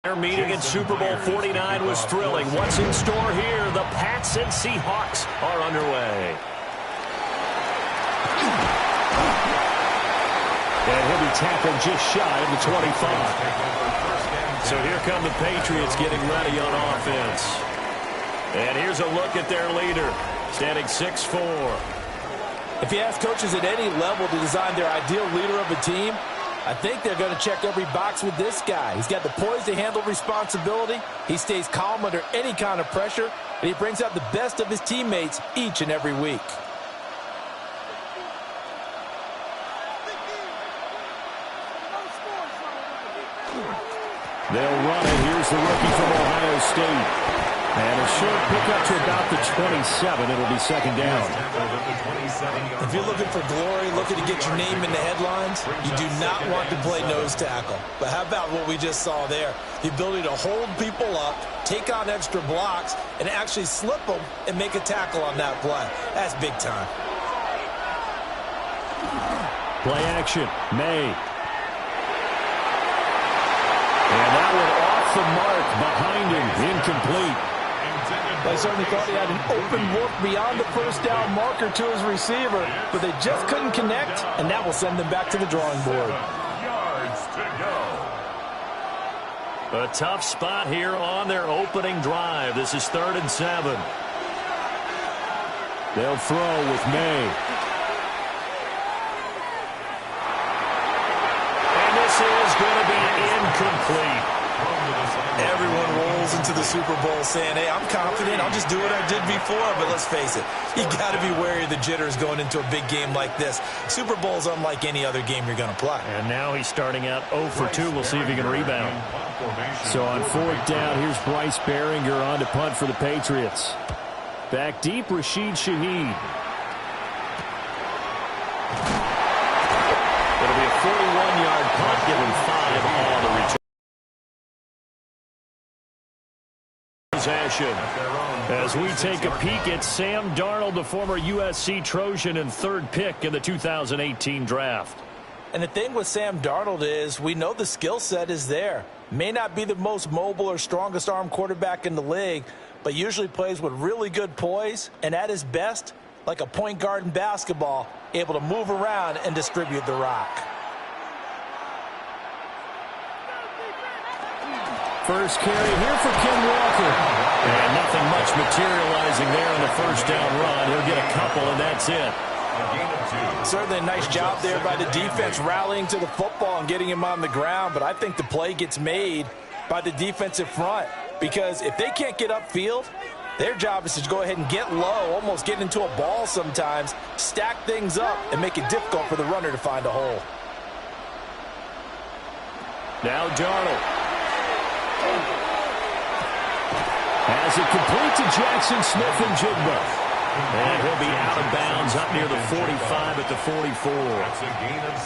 Their meeting in Super Bowl 49 was thrilling. What's in store here? The Pats and Seahawks are underway. And he'll be tackled just shy of the 25. So here come the Patriots getting ready on offense. And here's a look at their leader, standing 6'4". If you ask coaches at any level to design their ideal leader of a team, I think they're going to check every box with this guy. He's got the poise to handle responsibility. He stays calm under any kind of pressure, and he brings out the best of his teammates each and every week. They'll run it. Here's the rookie from Ohio State. And a short pickup to about the 27. It'll be second down. If you're looking for glory, looking to get your name in the headlines, you do not want to play nose tackle. But how about what we just saw there? The ability to hold people up, take on extra blocks, and actually slip them and make a tackle on that play. That's big time. Play action. May. And that one off the mark behind him. Incomplete. They certainly thought he had an open look beyond the first down marker to his receiver, but they just couldn't connect, and that will send them back to the drawing board. Yards to go. A tough spot here on their opening drive. This is 3rd and 7. They'll throw with May. And this is going to be incomplete. Everyone rolls into the Super Bowl saying, hey, I'm confident. I'll just do what I did before. But let's face it, you got to be wary of the jitters going into a big game like this. Super Bowl's unlike any other game you're going to play. And now he's starting out 0 for 2. We'll see if he can rebound. So on 4th down, here's Bryce Behringer on to punt for the Patriots. Back deep, Rashid Shaheed. It'll be a 41-yard punt, giving 5 on the return. As we take a peek at Sam Darnold, the former USC Trojan and 3rd pick in the 2018 draft. And the thing with Sam Darnold is we know the skill set is there. May not be the most mobile or strongest arm quarterback in the league, but usually plays with really good poise, and at his best, like a point guard in basketball, able to move around and distribute the rock. First carry here for Ken Walker. And nothing much materializing there on the first down run. He'll get a couple, and that's it. Certainly a nice job there by the defense rallying to the football and getting him on the ground, but I think the play gets made by the defensive front because if they can't get upfield, their job is to go ahead and get low, almost get into a ball sometimes, stack things up, and make it difficult for the runner to find a hole. Now Darnold. Has it complete to Jackson Smith-Njigba. And he'll be out of bounds up near the 45 at the 44. That's a gain of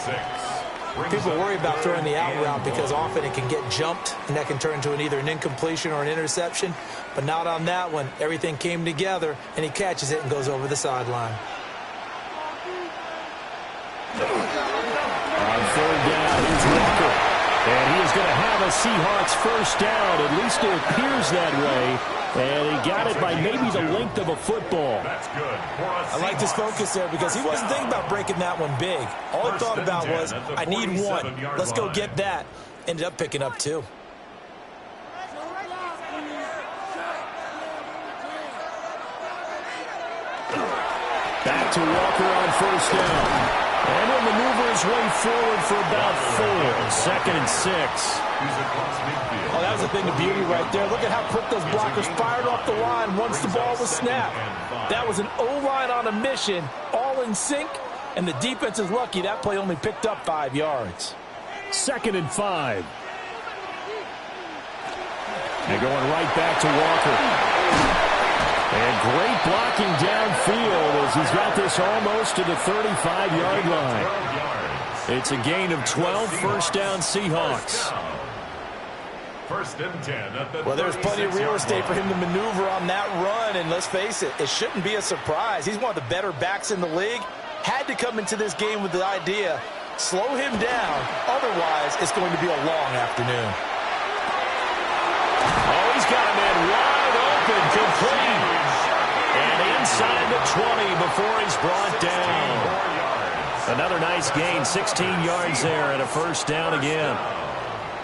6. People worry about throwing the out route because often it can get jumped, and that can turn into either an incompletion or an interception. But not on that one. Everything came together, and he catches it and goes over the sideline. On 3rd down, here's Walker. And he is going to have a Seahawks first down. At least it appears that way. And he got it by maybe the length of a football. That's good. I like his focus there because he wasn't thinking about breaking that one big. All he thought about was, I need one. Let's go get that. Ended up picking up 2. Back to Walker on first down. And he'll maneuver his way forward for about 4. 2nd and 6. Oh, that was a thing of beauty right there. Look at how quick those blockers fired off the line once the ball was snapped. That was an O-line on a mission, all in sync, and the defense is lucky that play only picked up 5 yards. 2nd and 5. They're going right back to Walker. And great blocking downfield as he's got this almost to the 35-yard line. It's a gain of 12, first down Seahawks. 1st and 10. Well, there's plenty of real estate for him to maneuver on that run, and let's face it, it shouldn't be a surprise. He's one of the better backs in the league. Had to come into this game with the idea, slow him down, otherwise it's going to be a long afternoon. got a man wide open, complete. And inside the 20 before he's brought down. Another nice gain, 16 yards there and a first down again.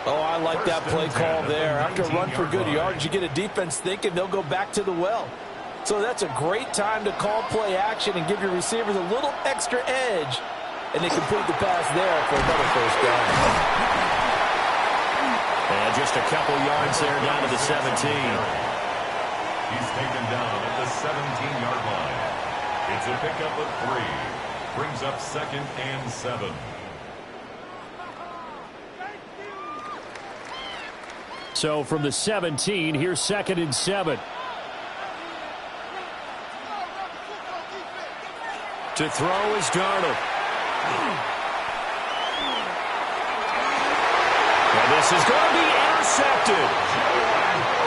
Oh, I like that play call there. After a run for good yards, you get a defense thinking they'll go back to the well. So that's a great time to call play action and give your receivers a little extra edge. And they complete the pass there for another first down. And just a couple yards there down to the 17. He's taken down at the 17-yard line. It's a pickup of 3. Brings up 2nd and 7. So from the 17, here's 2nd and 7. To throw is Darnold. And this is going to be intercepted.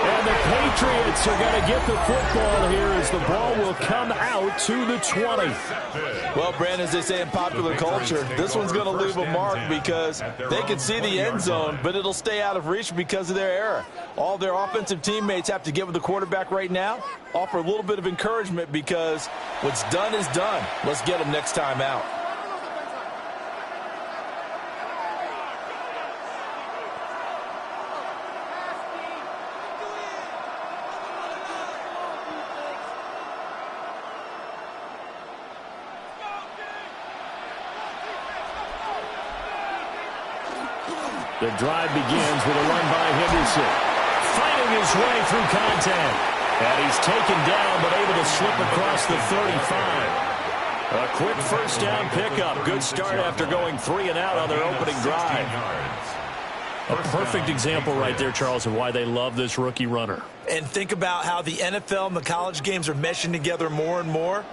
And the Patriots are going to get the football here as the ball will come out to the 20. Well, Brandon, as they say in popular culture, this one's going to leave a mark because they can see the end zone, but it'll stay out of reach because of their error. All their offensive teammates have to get with the quarterback right now, offer a little bit of encouragement because what's done is done. Let's get them next time out. The drive begins with a run by Henderson. Fighting his way through contact. And he's taken down but able to slip across the 35. A quick first down pickup. Good start after going 3 and out on their opening drive. A perfect example right there, Charles, of why they love this rookie runner. And think about how the NFL and the college games are meshing together more and more.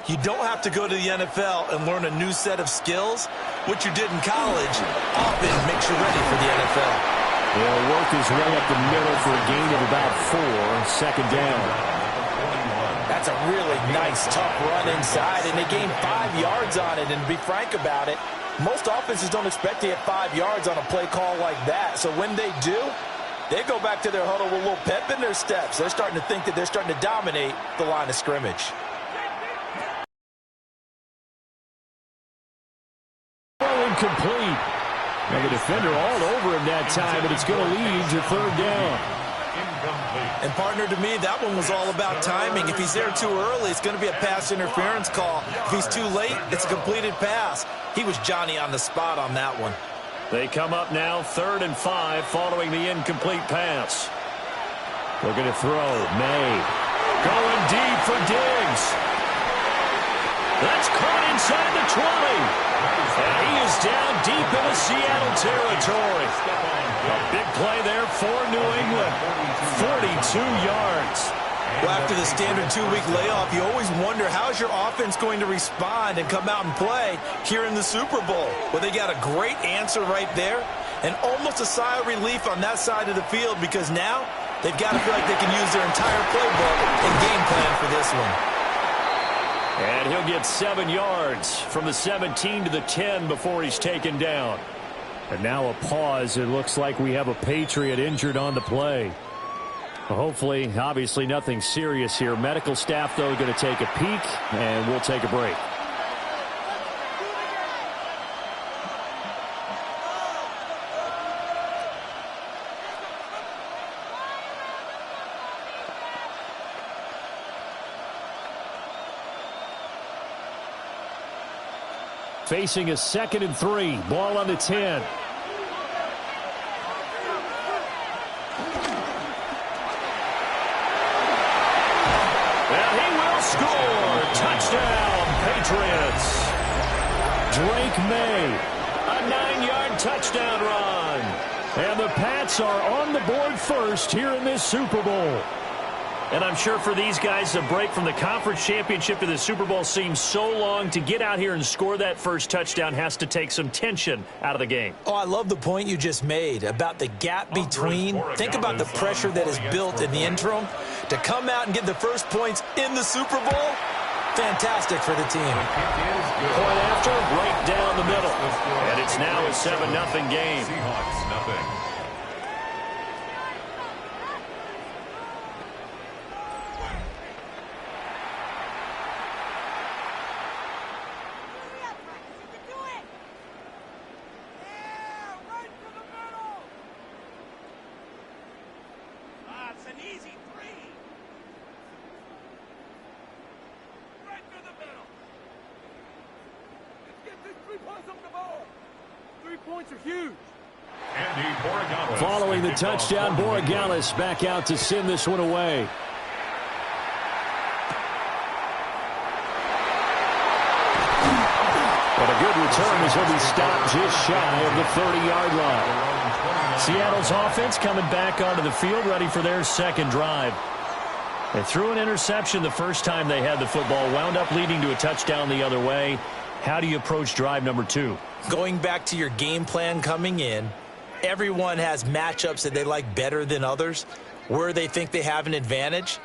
You don't have to go to the NFL and learn a new set of skills. What you did in college often makes you ready for the NFL. He'll work his way up the middle for a gain of about 4, 2nd down. That's a really nice, tough run inside, and they gained 5 yards on it. And to be frank about it, most offenses don't expect to get 5 yards on a play call like that. So when they do, they go back to their huddle with a little pep in their steps. They're starting to think that they're starting to dominate the line of scrimmage. Complete. Now the defender all over him that time, but it's going to lead to 3rd down. And partner, to me, that one was all about timing. If he's there too early, it's going to be a pass interference call. If he's too late, it's a completed pass. He was Johnny on the spot on that one. They come up now 3rd and 5 following the incomplete pass. Looking to throw. May. Going deep for Diggs. That's caught inside the 20. And he is down deep into Seattle territory. A big play there for New England. 42 yards. Well, after the standard 2-week layoff, you always wonder how's your offense going to respond and come out and play here in the Super Bowl. Well, they got a great answer right there and almost a sigh of relief on that side of the field because now they've got to feel like they can use their entire playbook and game plan for this one. And he'll get 7 yards from the 17 to the 10 before he's taken down. And now a pause. It looks like we have a Patriot injured on the play. Hopefully, obviously nothing serious here. Medical staff, though, going to take a peek, and we'll take a break. Facing a 2nd and 3. Ball on the 10. And he will score. Touchdown, Patriots. Drake May. A 9-yard touchdown run. And the Pats are on the board first here in this Super Bowl. And I'm sure for these guys, the break from the conference championship to the Super Bowl seems so long. To get out here and score that first touchdown has to take some tension out of the game. Oh, I love the point you just made about the gap between. Think about the pressure that is built in the interim. To come out and get the first points in the Super Bowl, fantastic for the team. Point after, right down the middle. And it's now a 7-0 game. Seahawks, nothing. 3 points are huge. Following the touchdown, Borregales back out to send this one away. But a good return as he'll be stopped just shy of the 30-yard line. Seattle's offense coming back onto the field, ready for their second drive. They threw an interception the first time they had the football, wound up leading to a touchdown the other way. How do you approach drive number 2? Going back to your game plan coming in, everyone has matchups that they like better than others. Where they think they have an advantage,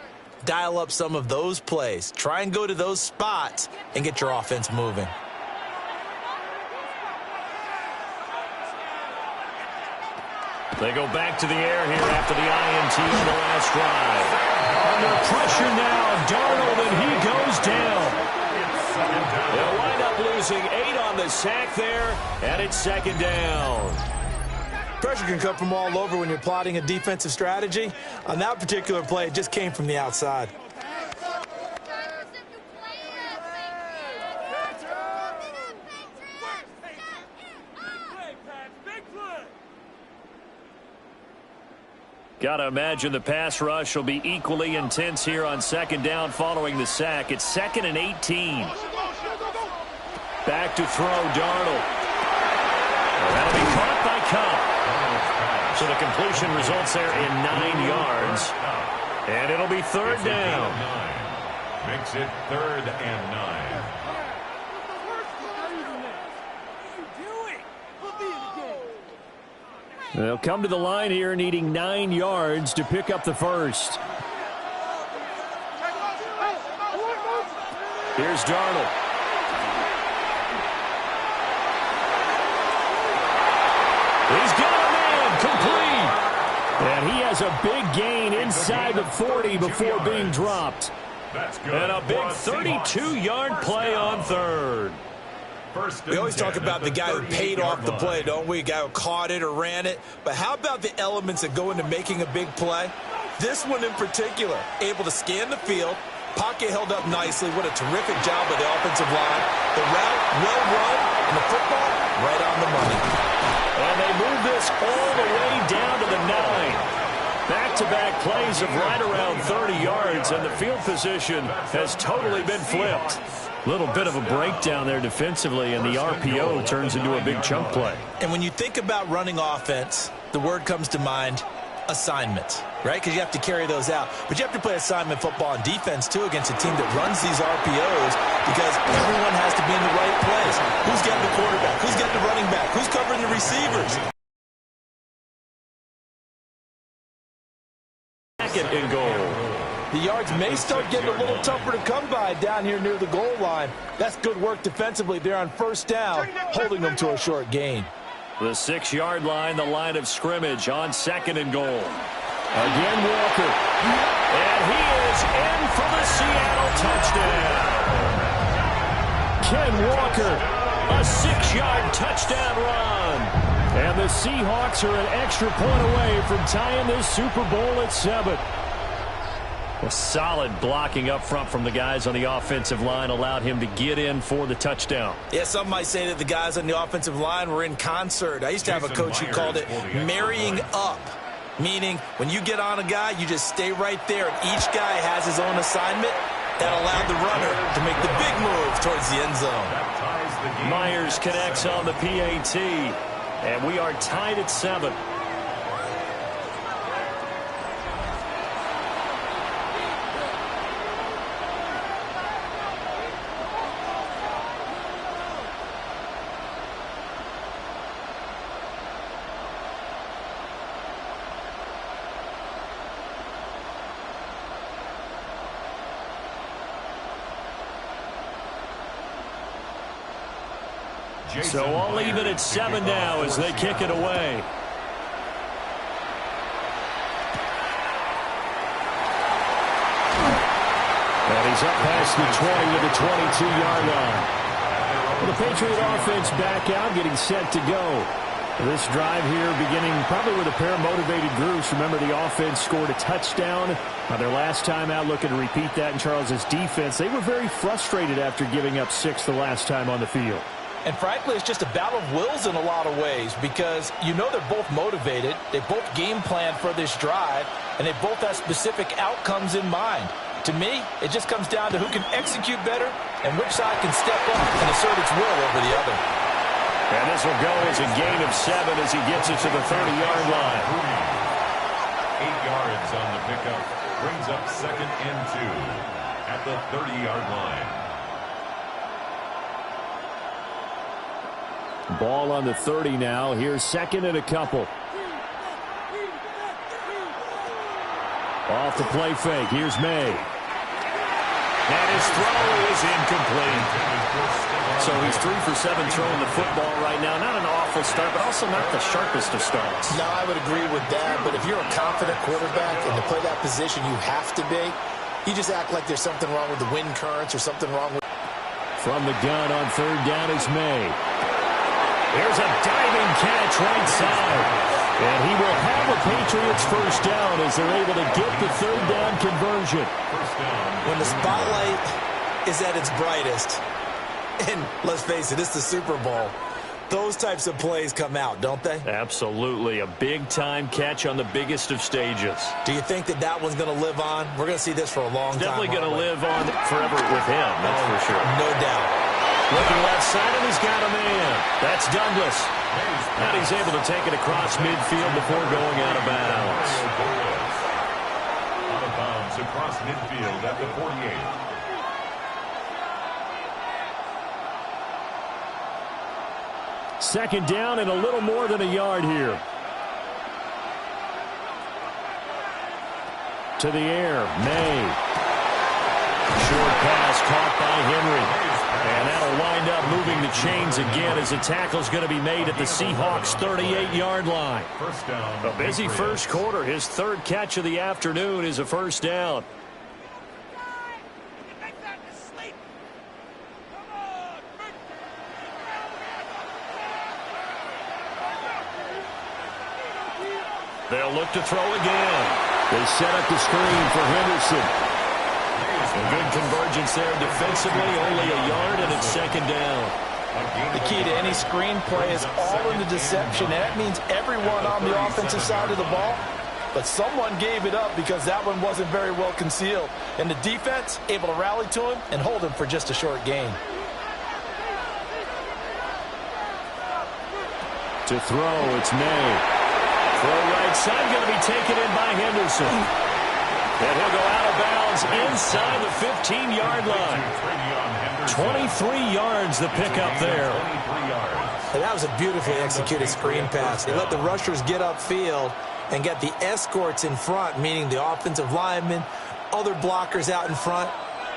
dial up some of those plays. Try and go to those spots and get your offense moving. They go back to the air here after the INT on the last drive. Under pressure now, Darnold, and he goes down. They'll wind up losing 8 on the sack there, and it's second down. Pressure can come from all over when you're plotting a defensive strategy. On that particular play, it just came from the outside. Got to imagine the pass rush will be equally intense here on second down following the sack. It's 2nd and 18. Back to throw, Darnold. That'll be caught by Cup. So the completion results there in 9 yards. And it'll be third down. Makes it 3rd and 9. They'll come to the line here needing 9 yards to pick up the first. Here's Darnold. He's got a man complete. And he has a big gain inside the 40 before being dropped. And a big 32-yard play on third. We always talk about the guy who paid off the play, don't we? A guy who caught it or ran it. But how about the elements that go into making a big play? This one in particular, able to scan the field, pocket held up nicely. What a terrific job by the offensive line. The route well run, and the football right on the money. And they move this all the way down to the 9. Back-to-back plays of right around 30 yards, and the field position has totally been flipped. Little bit of a breakdown there defensively, and the RPO turns into a big chunk play. And when you think about running offense, the word comes to mind, assignments, right? Because you have to carry those out. But you have to play assignment football on defense, too, against a team that runs these RPOs because everyone has to be in the right place. Who's getting the quarterback? Who's getting the running back? Who's covering the receivers? Second and goal. The yards may start getting a little tougher to come by down here near the goal line. That's good work defensively there on first down, holding them to a short gain. The 6-yard line, the line of scrimmage on second and goal. Again, Walker. And he is in for the Seattle touchdown. Ken Walker, a 6-yard touchdown run. And the Seahawks are an extra point away from tying this Super Bowl at 7. A solid blocking up front from the guys on the offensive line allowed him to get in for the touchdown. Yeah, some might say that the guys on the offensive line were in concert. I used to have a coach who called it marrying up, meaning when you get on a guy, you just stay right there, and each guy has his own assignment. That allowed the runner to make the big move towards the end zone. Myers connects on the PAT, and we are tied at 7. So I'll leave it at 7 now as they kick it away. And he's up past the 20 to the 22-yard line. Well, the Patriot offense back out, getting set to go. This drive here beginning probably with a pair of motivated groups. Remember, the offense scored a touchdown on their last time out, looking to repeat that in Charles's defense. They were very frustrated after giving up 6 the last time on the field. And frankly, it's just a battle of wills in a lot of ways because you know they're both motivated, they both game plan for this drive, and they both have specific outcomes in mind. To me, it just comes down to who can execute better and which side can step up and assert its will over the other. And this will go as a gain of 7 as he gets it to the 30-yard line. 8 yards on the pickup. Brings up 2nd and 2 at the 30-yard line. Ball on the 30 now. Here's 2nd and a couple. Off the play fake. Here's May. And his throw is incomplete. So he's 3 for 7 throwing the football right now. Not an awful start, but also not the sharpest of starts. No, I would agree with that. But if you're a confident quarterback and to play that position, you have to be. You just act like there's something wrong with the wind currents or something wrong with... From the gun on 3rd down is May. There's a diving catch right side. And he will have a Patriots first down as they're able to get the 3rd down conversion. When the spotlight is at its brightest, and let's face it, it's the Super Bowl, those types of plays come out, don't they? Absolutely. A big-time catch on the biggest of stages. Do you think that that one's going to live on? We're going to see this for a long time. Definitely going to live on forever with him, that's for sure. No doubt. Looking left side, and he's got a man. That's Douglas. And he's able to take it across midfield before going out of bounds. Out of bounds across midfield at the 48. Second down and a little more than a yard here. To the air, May. Short pass caught by Henry. And that'll wind up moving the chains again as the tackle's going to be made at the Seahawks 38-yard line. First down. A busy first quarter. His 3rd catch of the afternoon is a first down. They'll look to throw again. They set up the screen for Henderson. And good convergence there defensively, only a yard, and it's 2nd down. The key to any screen play is all in the deception. And that means everyone on the offensive side of the ball. But someone gave it up because that one wasn't very well concealed. And the defense able to rally to him and hold him for just a short gain. To throw, it's May. Throw right side, going to be taken in by Henderson. And he'll go out of bounds inside the 15-yard line. 23 yards the pickup there. And that was a beautifully executed screen pass. They let the rushers get upfield and get the escorts in front, meaning the offensive linemen, other blockers out in front,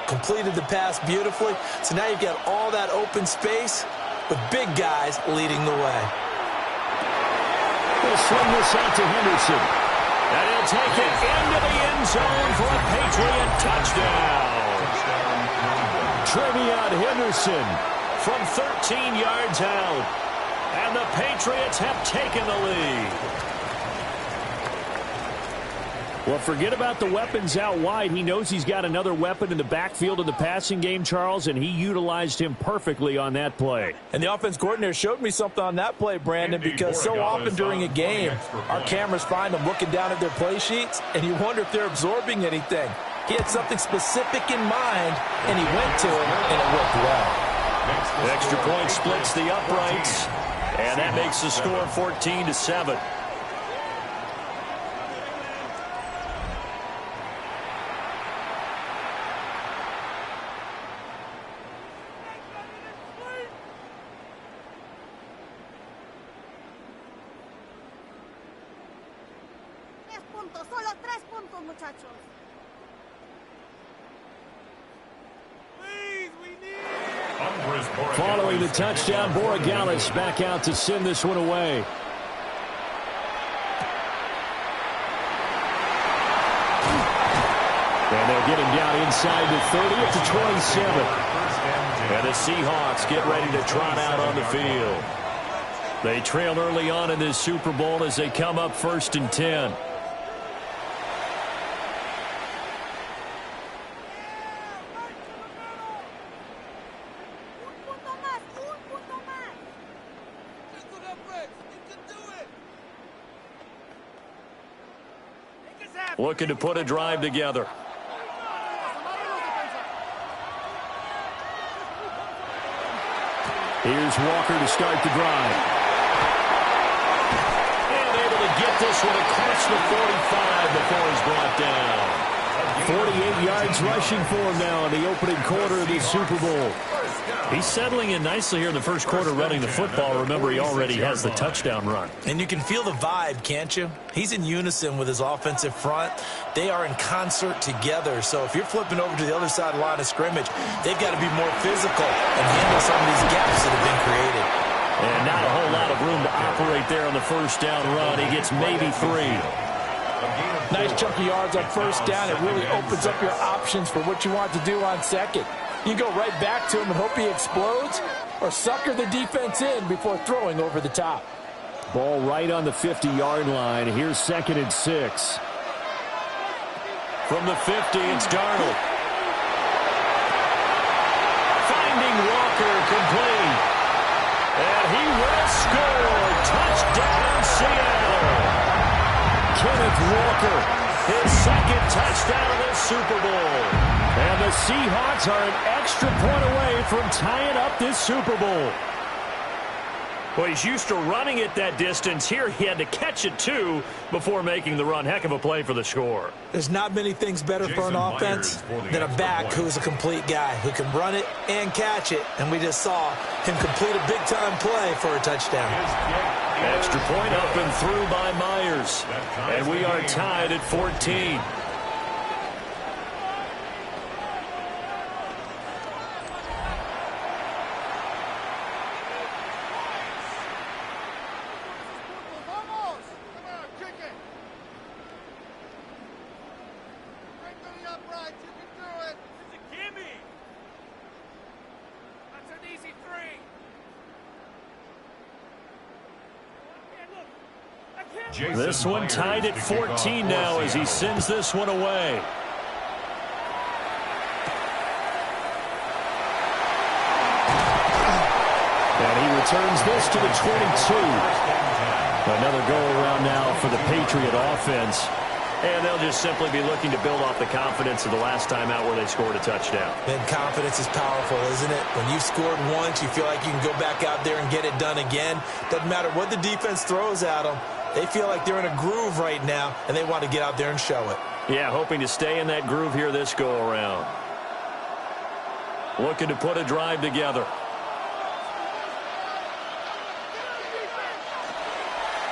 completed the pass beautifully. So now you've got all that open space with big guys leading the way. We'll swing this out to Henderson. And he'll take it into the end zone for a Patriot touchdown. Trevion Henderson from 13 yards out. And the Patriots have taken the lead. Well, forget about the weapons out wide. He knows he's got another weapon in the backfield of the passing game, Charles, and he utilized him perfectly on that play. And the offense coordinator showed me something on that play, Brandon, because so often during a game, our cameras find them looking down at their play sheets, and you wonder if they're absorbing anything. He had something specific in mind, and he went to it, and it worked well. The extra point splits the uprights, and that makes the score 14-7. Solo 3 puntos, muchachos. Following the touchdown, Borregales back out to send this one away. And they'll get him down inside the 30 at the 27. And the Seahawks get ready to trot out on the field. They trail early on in this Super Bowl as they come up 1st and 10. looking to put a drive together. Here's Walker to start the drive. And able to get this one across the 45 before he's brought down. 48 yards rushing for him now in the opening quarter of this Super Bowl. He's settling in nicely here in the first quarter running the football. Remember, he already has the touchdown run. And you can feel the vibe, can't you? He's in unison with his offensive front. They are in concert together. So if you're flipping over to the other side of the line of scrimmage, they've got to be more physical and handle some of these gaps that have been created. And not a whole lot of room to operate there on the first down run. He gets maybe 3. Nice chunk of yards on first down. It really opens up your options for what you want to do on second. You go right back to him and hope he explodes, or sucker the defense in before throwing over the top. Ball right on the 50-yard line. Here's 2nd and 6. From the 50, it's Darnold. Finding Walker complete. And he will score. Touchdown, Seattle. Kenneth Walker, his 2nd touchdown of the Super Bowl. And the Seahawks are an extra point away from tying up this Super Bowl. Well, he's used to running it that distance. Here he had to catch it, too, before making the run. Heck of a play for the score. There's not many things better for an offense than a back who's a complete guy, who can run it and catch it. And we just saw him complete a big-time play for a touchdown. Extra point up and through by Myers. And we are tied at 14. This one tied at 14 now as he sends this one away. And he returns this to the 22. Another go-around now for the Patriot offense. And they'll just simply be looking to build off the confidence of the last time out where they scored a touchdown. And confidence is powerful, isn't it? When you scored once, you feel like you can go back out there and get it done again. Doesn't matter what the defense throws at them. They feel like they're in a groove right now, and they want to get out there and show it. Yeah, hoping to stay in that groove here this go-around. Looking to put a drive together.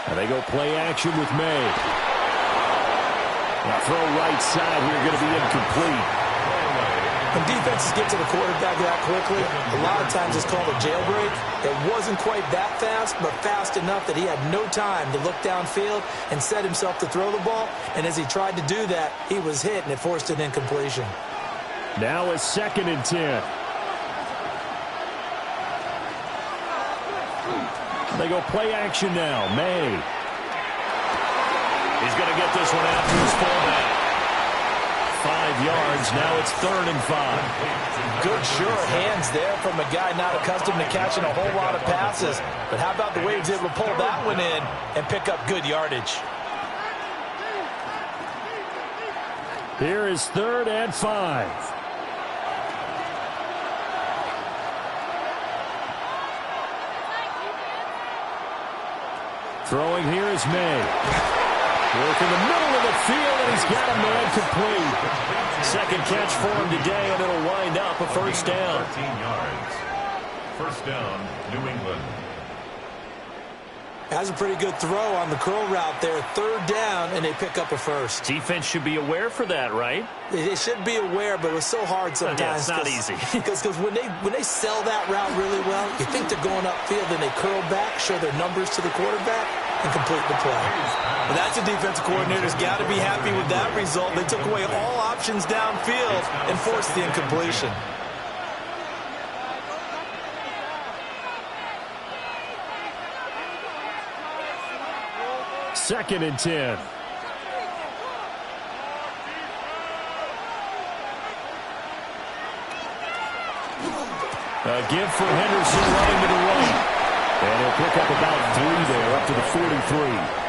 And they go play action with May. Now throw right side here, going to be incomplete. When defenses get to the quarterback that quickly, a lot of times it's called a jailbreak. It wasn't quite that fast, but fast enough that he had no time to look downfield and set himself to throw the ball. And as he tried to do that, he was hit, and it forced an incompletion. Now a 2nd and 10. They go play action now. May. He's going to get this one after his fullback. 5 yards. Now it's 3rd and 5. Good, sure hands there from a guy not accustomed to catching a whole lot of passes. But how about the way he was able to pull that one in and pick up good yardage? Here is 3rd and 5. Throwing here is May. Work in the middle of the field, and he's got a man complete. 2nd catch for him today, and it'll wind up a first down. 13 yards. First down, New England. Has a pretty good throw on the curl route there. 3rd down, and they pick up a first. Defense should be aware for that, right? They should be aware, but it was so hard sometimes. Yeah, it's not easy. Because when they sell that route really well, you think they're going upfield, and they curl back, show their numbers to the quarterback, and complete the play. But that's a defensive coordinator's got to be happy with that result. They took away all options downfield and forced the incompletion. Second and 10. A give for Henderson running to the right. And he'll pick up about 3 there, up to the 43.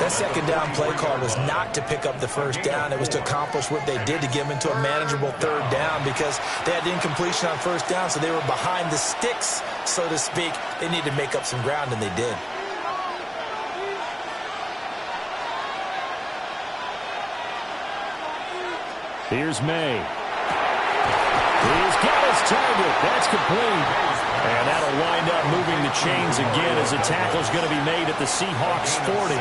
That second down play call was not to pick up the first down. It was to accomplish what they did to get them into a manageable third down because they had incompletion on first down, so they were behind the sticks, so to speak. They needed to make up some ground, and they did. Here's May. He's got his target. That's complete. And that'll wind up moving the chains again as a tackle's going to be made at the Seahawks 40.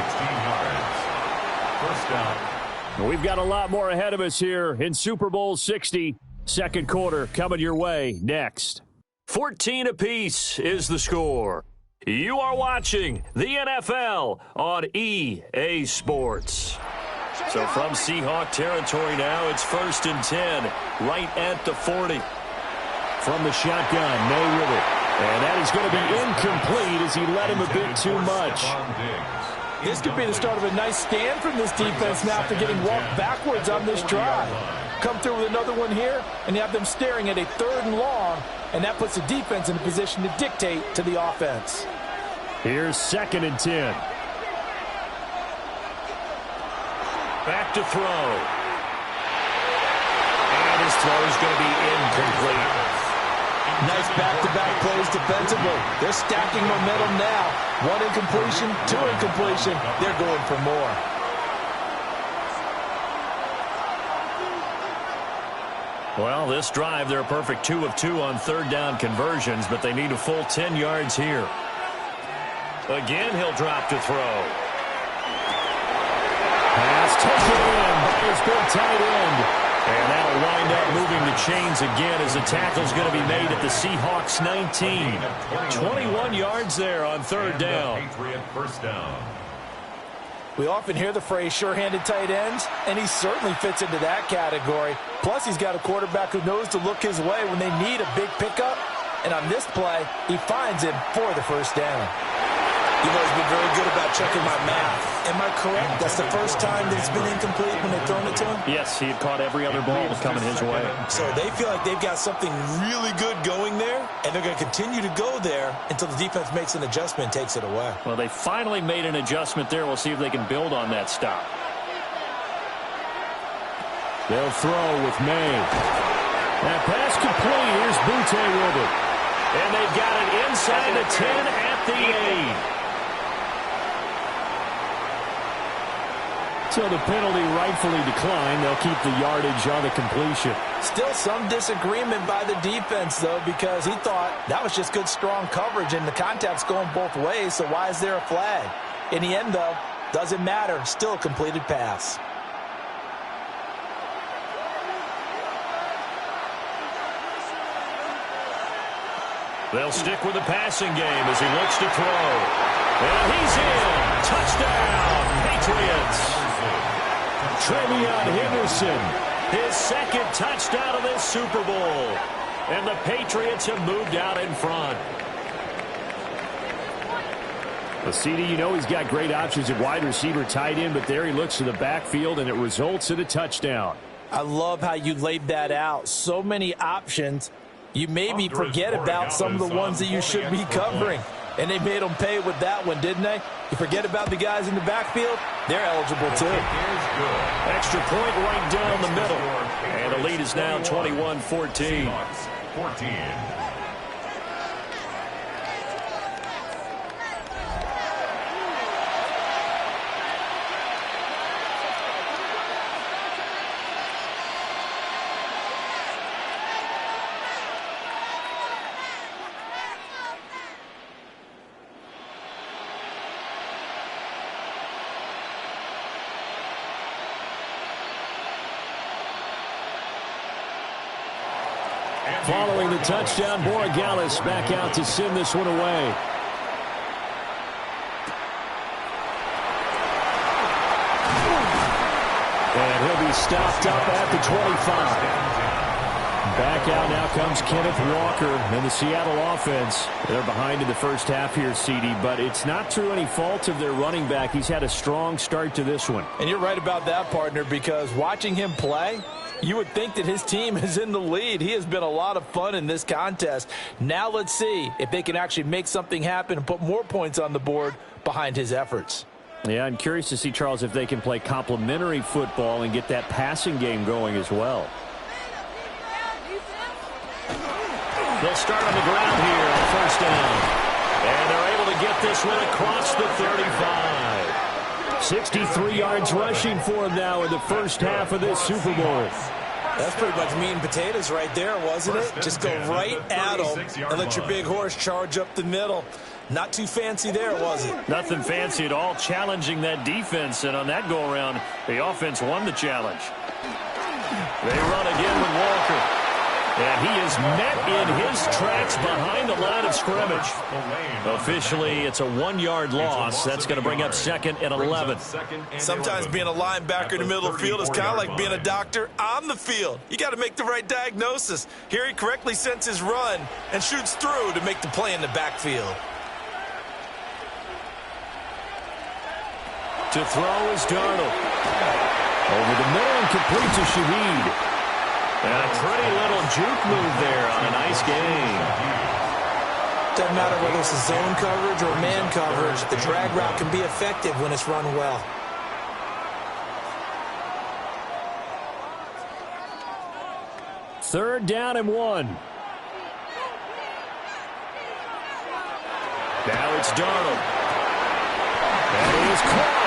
First down. We've got a lot more ahead of us here in Super Bowl 60. Second quarter coming your way next. 14 apiece is the score. You are watching the NFL on EA Sports. So from Seahawk territory now, it's 1st and 10, right at the 40. From the shotgun, May with it. And that is going to be incomplete as he led him a bit too much. This could be the start of a nice stand from this defense now after getting walked backwards on this drive. Come through with another one here, and you have them staring at a 3rd and long, and that puts the defense in a position to dictate to the offense. Here's 2nd and 10. Back to throw. And his throw is going to be incomplete. Nice back-to-back plays defensively. They're stacking momentum now. 1 incompletion, 2 incompletion. They're going for more. Well, this drive, they're a perfect 2 of 2 on 3rd down conversions, but they need a full 10 yards here. Again, he'll drop to throw. Pass taken in by his big tight end. And that'll wind up moving the chains again as the tackle's going to be made at the Seahawks 19. 21 yards there on 3rd down. First down. We often hear the phrase sure-handed tight ends, and he certainly fits into that category. Plus, he's got a quarterback who knows to look his way when they need a big pickup. And on this play, he finds him for the first down. You've always been very good about checking my math. Am I correct? That's the first time that it's been incomplete when they've thrown it to him? Yes, he had caught every other ball coming his way. So they feel like they've got something really good going there, and they're going to continue to go there until the defense makes an adjustment and takes it away. Well, they finally made an adjustment there. We'll see if they can build on that stop. They'll throw with May. That pass complete. Here's Butte with it. And they've got it inside the 10 at the 8. So the penalty rightfully declined. They'll keep the yardage on the completion. Still some disagreement by the defense, though, because he thought that was just good, strong coverage, and the contact's going both ways, so why is there a flag? In the end, though, doesn't matter. Still a completed pass. They'll stick with the passing game as he looks to throw. And he's in. Touchdown, Patriots. Trevion Henderson, his 2nd touchdown of this Super Bowl. And the Patriots have moved out in front. Well, CD, you know he's got great options at wide receiver, tight end, but there he looks to the backfield, and it results in a touchdown. I love how you laid that out. So many options. You maybe forget about some of the ones that you should be covering. And they made them pay with that one, didn't they? You forget about the guys in the backfield, they're eligible too. Extra point right down the middle. And the lead is now 21-14. 14. Following the touchdown, Borregales back out to send this one away. And he'll be stopped up at the 25. Back out now comes Kenneth Walker and the Seattle offense. They're behind in the first half here, CD, but it's not through any fault of their running back. He's had a strong start to this one. And you're right about that, partner, because watching him play, you would think that his team is in the lead. He has been a lot of fun in this contest. Now let's see if they can actually make something happen and put more points on the board behind his efforts. Yeah, I'm curious to see, Charles, if they can play complementary football and get that passing game going as well. They'll start on the ground here on first down. And they're able to get this one across the 35. 63 yards rushing for him now in the first half of this Super Bowl. That's pretty much meat and potatoes right there, wasn't it? Just go right at them and let your big horse charge up the middle. Not too fancy there, was it? Nothing fancy at all, challenging that defense. And on that go-around, the offense won the challenge. They run again with Walker. And he is met in his tracks behind the line of scrimmage. Officially, it's a 1-yard loss. That's going to bring up 2nd and 11. Sometimes being a linebacker in the middle of the field is kind of like being a doctor on the field. You got to make the right diagnosis. Here he correctly sends his run and shoots through to make the play in the backfield. To throw is Darnold. Over the middle and complete to Shaheed. And a pretty little juke move there on a nice game. Doesn't matter whether it's a zone coverage or man coverage, the drag route can be effective when it's run well. Third down and 1. Now it's Darnold. And he is caught.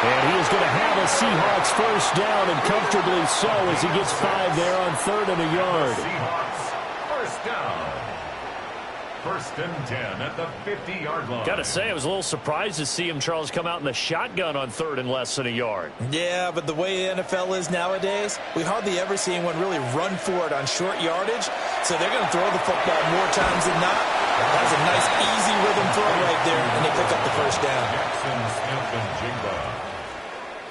And he is going to have a Seahawks first down, and comfortably so, as he gets 5 there on 3rd and a yard. Seahawks first down. 1st and 10 at the 50-yard line. Got to say, I was a little surprised to see him, Charles, come out in the shotgun on 3rd and less than a yard. Yeah, but the way the NFL is nowadays, we hardly ever see anyone really run for it on short yardage. So they're going to throw the football more times than not. That was a nice, easy rhythm throw right there, and they pick up the first down. Jackson, Smith, and Jigba.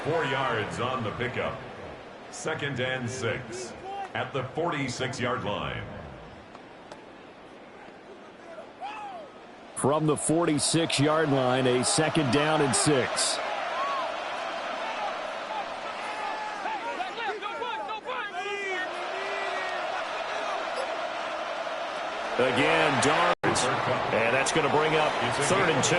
4 yards on the pickup. 2nd and 6 at the 46-yard line. From the 46-yard line, a 2nd down and 6. Again, Darnold. And that's going to bring up 3rd and 2.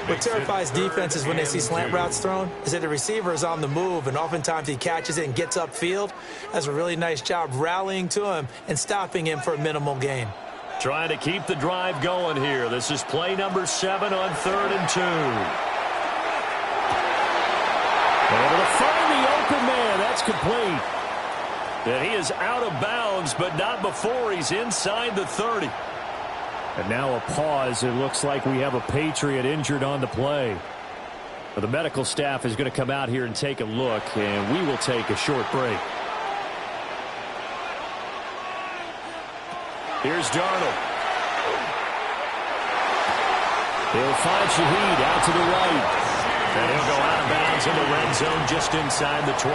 What terrifies defenses when they see slant routes thrown is that the receiver is on the move, and oftentimes he catches it and gets upfield. Does a really nice job rallying to him and stopping him for a minimal gain. Trying to keep the drive going here. This is play number 7 on 3rd and 2. Able to find the open man. That's complete. And he is out of bounds, but not before he's inside the 30. And now a pause. It looks like we have a Patriot injured on the play. But the medical staff is going to come out here and take a look, and we will take a short break. Here's Darnold. He'll find Shaheed out to the right. And he'll go out of bounds in the red zone just inside the 20.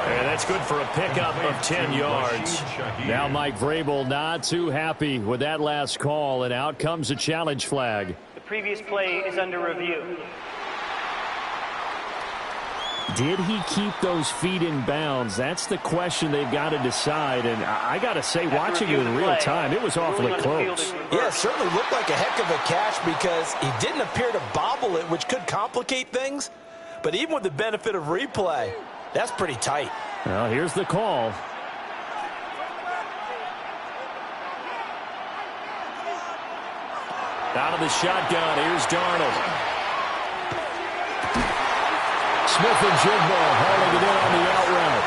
And that's good for a pickup of 10 yards. Now Mike Vrabel not too happy with that last call, and out comes a challenge flag. The previous play is under review. Did he keep those feet in bounds? That's the question they've got to decide. And I got to say, watching it in real time, it was awfully close. Yeah, it certainly looked like a heck of a catch because he didn't appear to bobble it, which could complicate things. But even with the benefit of replay, that's pretty tight. Well, here's the call. Out of the shotgun, here's Darnold. Smith and Jigba hauling it in on the out route.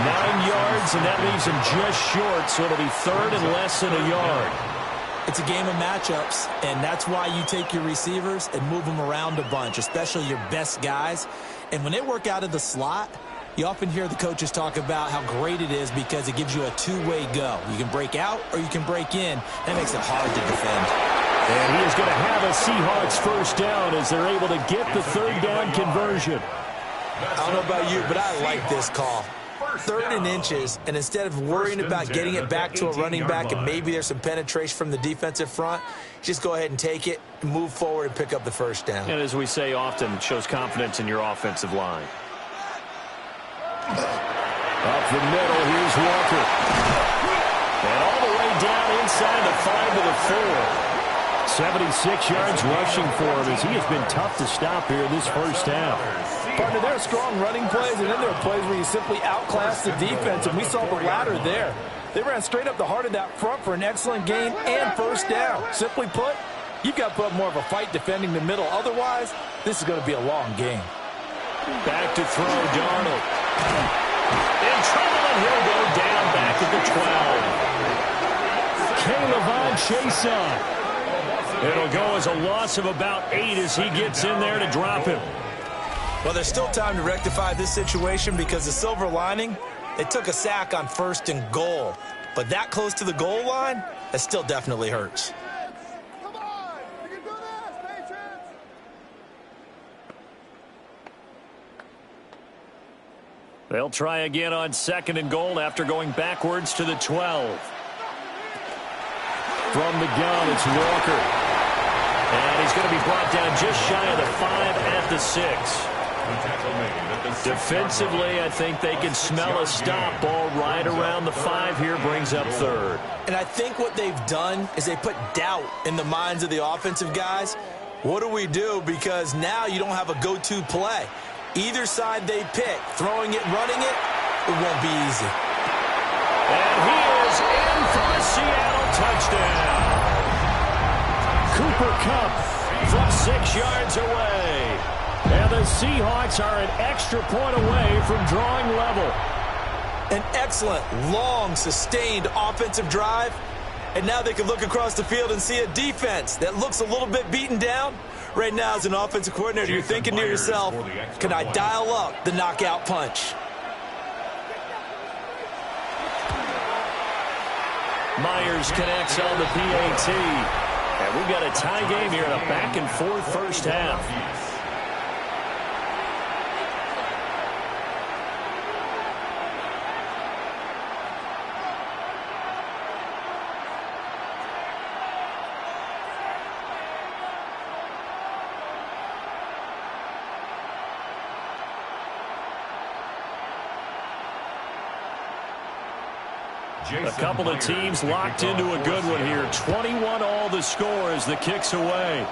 9 yards, and that leaves him just short, so it'll be 3rd and less than a yard. It's a game of matchups, and that's why you take your receivers and move them around a bunch, especially your best guys. And when they work out of the slot, you often hear the coaches talk about how great it is because it gives you a two-way go. You can break out or you can break in. That makes it hard to defend. And he is going to have a Seahawks first down as they're able to get the 3rd down conversion. I don't know about you, but I like this call. 3rd and inches, and instead of worrying about getting it back to a running back and maybe there's some penetration from the defensive front, just go ahead and take it, move forward, and pick up the first down. And as we say often, it shows confidence in your offensive line. Up the middle, here's Walker. And all the way down inside the 5 to the 4. 76 yards rushing for him as he has been tough to stop here in this first half. Partner, there are strong running plays, and then there are plays where you simply outclass the defense, and we saw the latter there. They ran straight up the heart of that front for an excellent gain and first down. Simply put, you've got to put up more of a fight defending the middle. Otherwise, this is going to be a long game. Back to throw, Darnold. In trouble, and he'll go down back at the 12. K'Lavon Chaisson. It'll go as a loss of about 8 as he gets in there to drop him. Well, there's still time to rectify this situation because the silver lining, they took a sack on 1st and goal. But that close to the goal line, that still definitely hurts. Come on! You can do this, Patriots! They'll try again on 2nd and goal after going backwards to the 12. From the gun, it's Walker. And he's going to be brought down just shy of the 5 at the 6. Defensively, I think they can smell a stop. Ball right around the 5 here, brings up 3rd. And I think what they've done is they put doubt in the minds of the offensive guys. What do we do? Because now you don't have a go-to play. Either side they pick, throwing it, running it, it won't be easy. And he is in for a Seattle touchdown. Cooper Kupp from 6 yards away. And the Seahawks are an extra point away from drawing level. An excellent, long, sustained offensive drive. And now they can look across the field and see a defense that looks a little bit beaten down. Right now, as an offensive coordinator, you're thinking to yourself, can I dial up the knockout punch? Myers connects on the PAT. And we've got a tie game here in a back-and-forth first half. A couple of teams locked into a good one here. 21 all the score as the kick's away.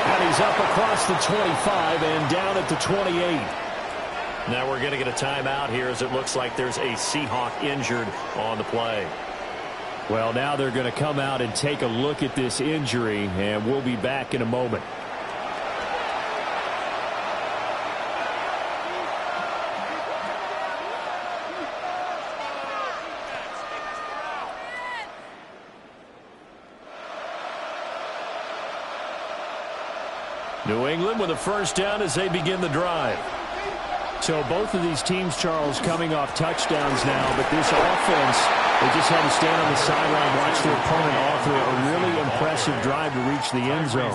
And he's up across the 25 and down at the 28. Now we're going to get a timeout here as it looks like there's a Seahawk injured on the play. Well, now they're going to come out and take a look at this injury, and we'll be back in a moment. New England with a first down as they begin the drive. So both of these teams, Charles, coming off touchdowns now, but this offense, they just had to stand on the sideline, watch their opponent offer a really impressive drive to reach the end zone.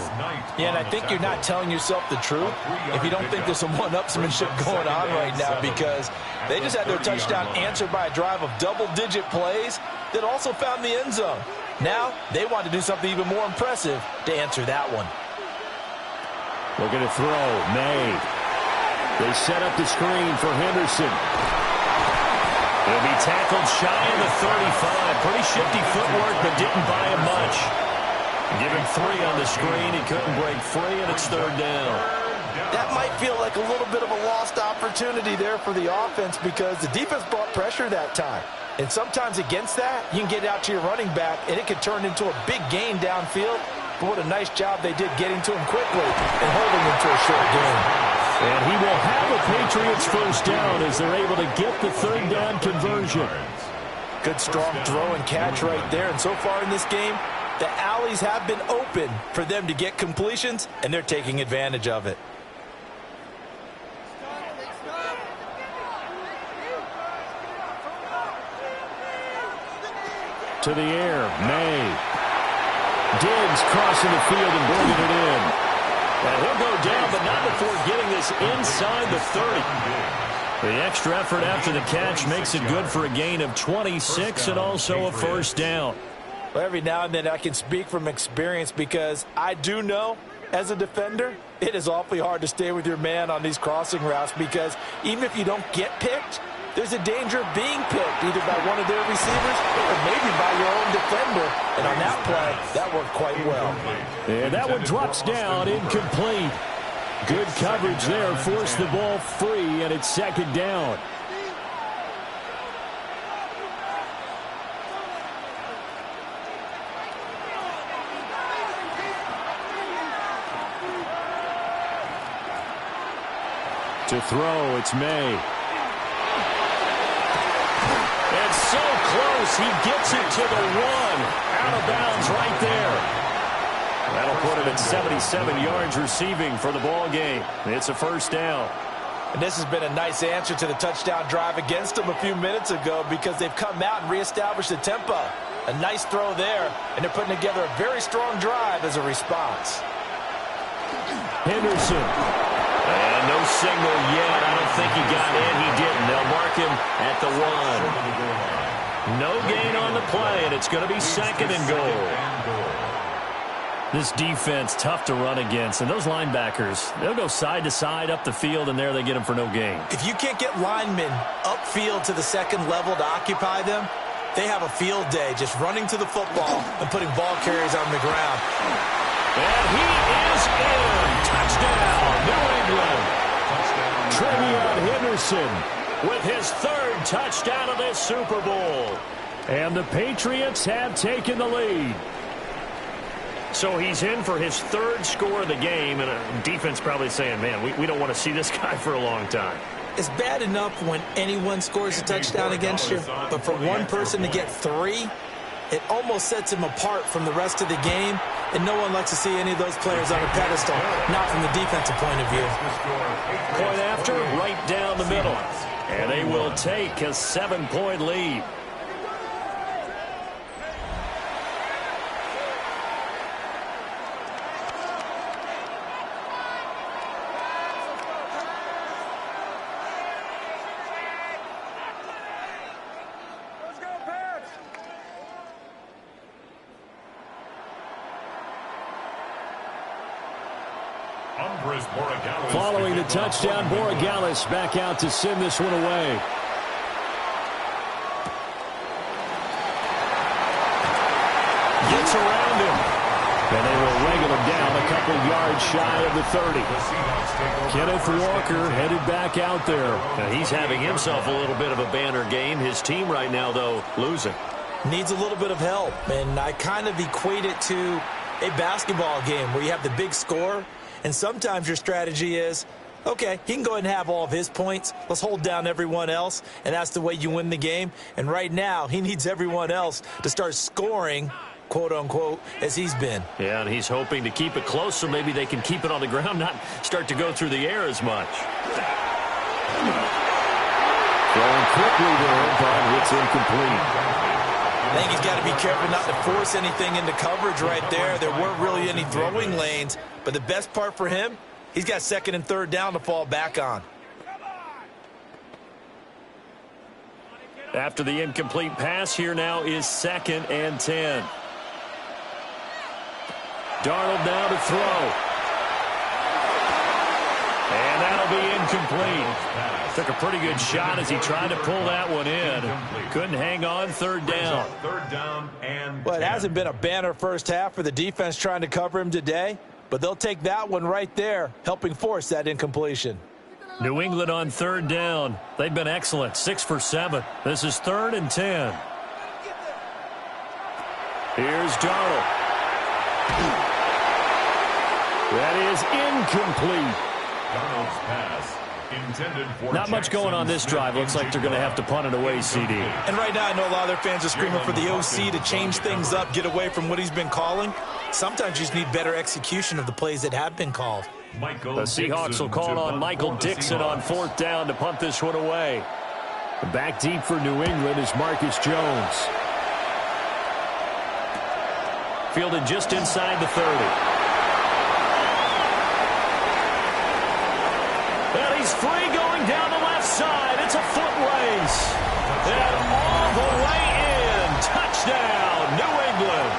Yeah, and I think you're not telling yourself the truth if you don't think there's some one-upsmanship going on right now, because they just had their touchdown answered by a drive of double-digit plays that also found the end zone. Now they want to do something even more impressive to answer that one. Looking to throw, May. They set up the screen for Henderson. He'll be tackled shy of the 35. Pretty shifty footwork, but didn't buy him much. Give him 3 on the screen. He couldn't break free, and it's 3rd down. That might feel like a little bit of a lost opportunity there for the offense because the defense brought pressure that time. And sometimes against that, you can get out to your running back, and it could turn into a big gain downfield. But what a nice job they did getting to him quickly and holding him to a short game. And he will have a Patriots first down as they're able to get the 3rd down conversion. Good strong throw and catch right there. And so far in this game, the alleys have been open for them to get completions, and they're taking advantage of it. To the air, May. Diggs crossing the field and bringing it in. And he'll go down, but not before getting this inside the 30. The extra effort after the catch makes it good for a gain of 26 and also a first down. Well, every now and then I can speak from experience because I do know as a defender, it is awfully hard to stay with your man on these crossing routes because even if you don't get picked, there's a danger of being picked either by one of their receivers or maybe by your own defender. And on that play, that worked quite well. And that one drops down, incomplete. Good coverage there, forced the ball free, and it's second down. To throw, it's May. And so close, he gets it to the one. Out of bounds right there. That'll put him at 77 yards receiving for the ball game. It's a first down. And this has been a nice answer to the touchdown drive against them a few minutes ago because they've come out and reestablished the tempo. A nice throw there, and they're putting together a very strong drive as a response. Henderson. And no signal yet. I don't think he got in. He didn't. They'll mark him at the one. No gain on the play, and it's going to be second and goal. This defense, tough to run against. And those linebackers, they'll go side to side up the field, and there they get them for no gain. If you can't get linemen upfield to the second level to occupy them, they have a field day just running to the football and putting ball carriers on the ground. And he is in. Touchdown, New England. Trevion Henderson with his third touchdown of this Super Bowl. And the Patriots have taken the lead. So he's in for his third score of the game, and a defense probably saying, man, we don't want to see this guy for a long time. It's bad enough when anyone scores a touchdown against you, but for one person to get three, it almost sets him apart from the rest of the game, and no one likes to see any of those players on a pedestal, not from the defensive point of view. Point after, right down the middle. And they will take a 7-point lead. Following the touchdown, Borregales back out to send this one away. Gets around him. And they will wrangle him down a couple yards shy of the 30. Kenneth Walker headed back out there. Now he's having himself a little bit of a banner game. His team right now, though, losing. Needs a little bit of help. And I kind of equate it to a basketball game where you have the big score. And sometimes your strategy is, okay, he can go ahead and have all of his points. Let's hold down everyone else, and that's the way you win the game. And right now, he needs everyone else to start scoring, quote-unquote, as he's been. Yeah, and he's hoping to keep it close so maybe they can keep it on the ground, not start to go through the air as much. Throwing quickly there, but it's incomplete. I think he's got to be careful not to force anything into coverage right there. There weren't really any throwing lanes, but the best part for him, he's got second and third down to fall back on. After the incomplete pass, here now is 2nd and 10. Darnold now to throw. And that'll be incomplete. Took a pretty good shot as he tried to pull that one in. Couldn't hang on, third down. Well, it hasn't been a banner first half for the defense trying to cover him today, but they'll take that one right there, helping force that incompletion. New England on third down. They've been excellent, 6 for 7. This is 3rd and 10. Here's Darnold. That is incomplete. Darnold's pass. Not much going on this drive. Looks like they're going to have to punt it away, CD. And right now I know a lot of their fans are screaming for the OC to change things up, get away from what he's been calling. Sometimes you just need better execution of the plays that have been called. The Seahawks will call on Michael Dixon on 4th down to punt this one away. Back deep for New England is Marcus Jones. Fielded just inside the 30. And he's free going down the left side. It's a foot race. And all the way in. Touchdown, New England.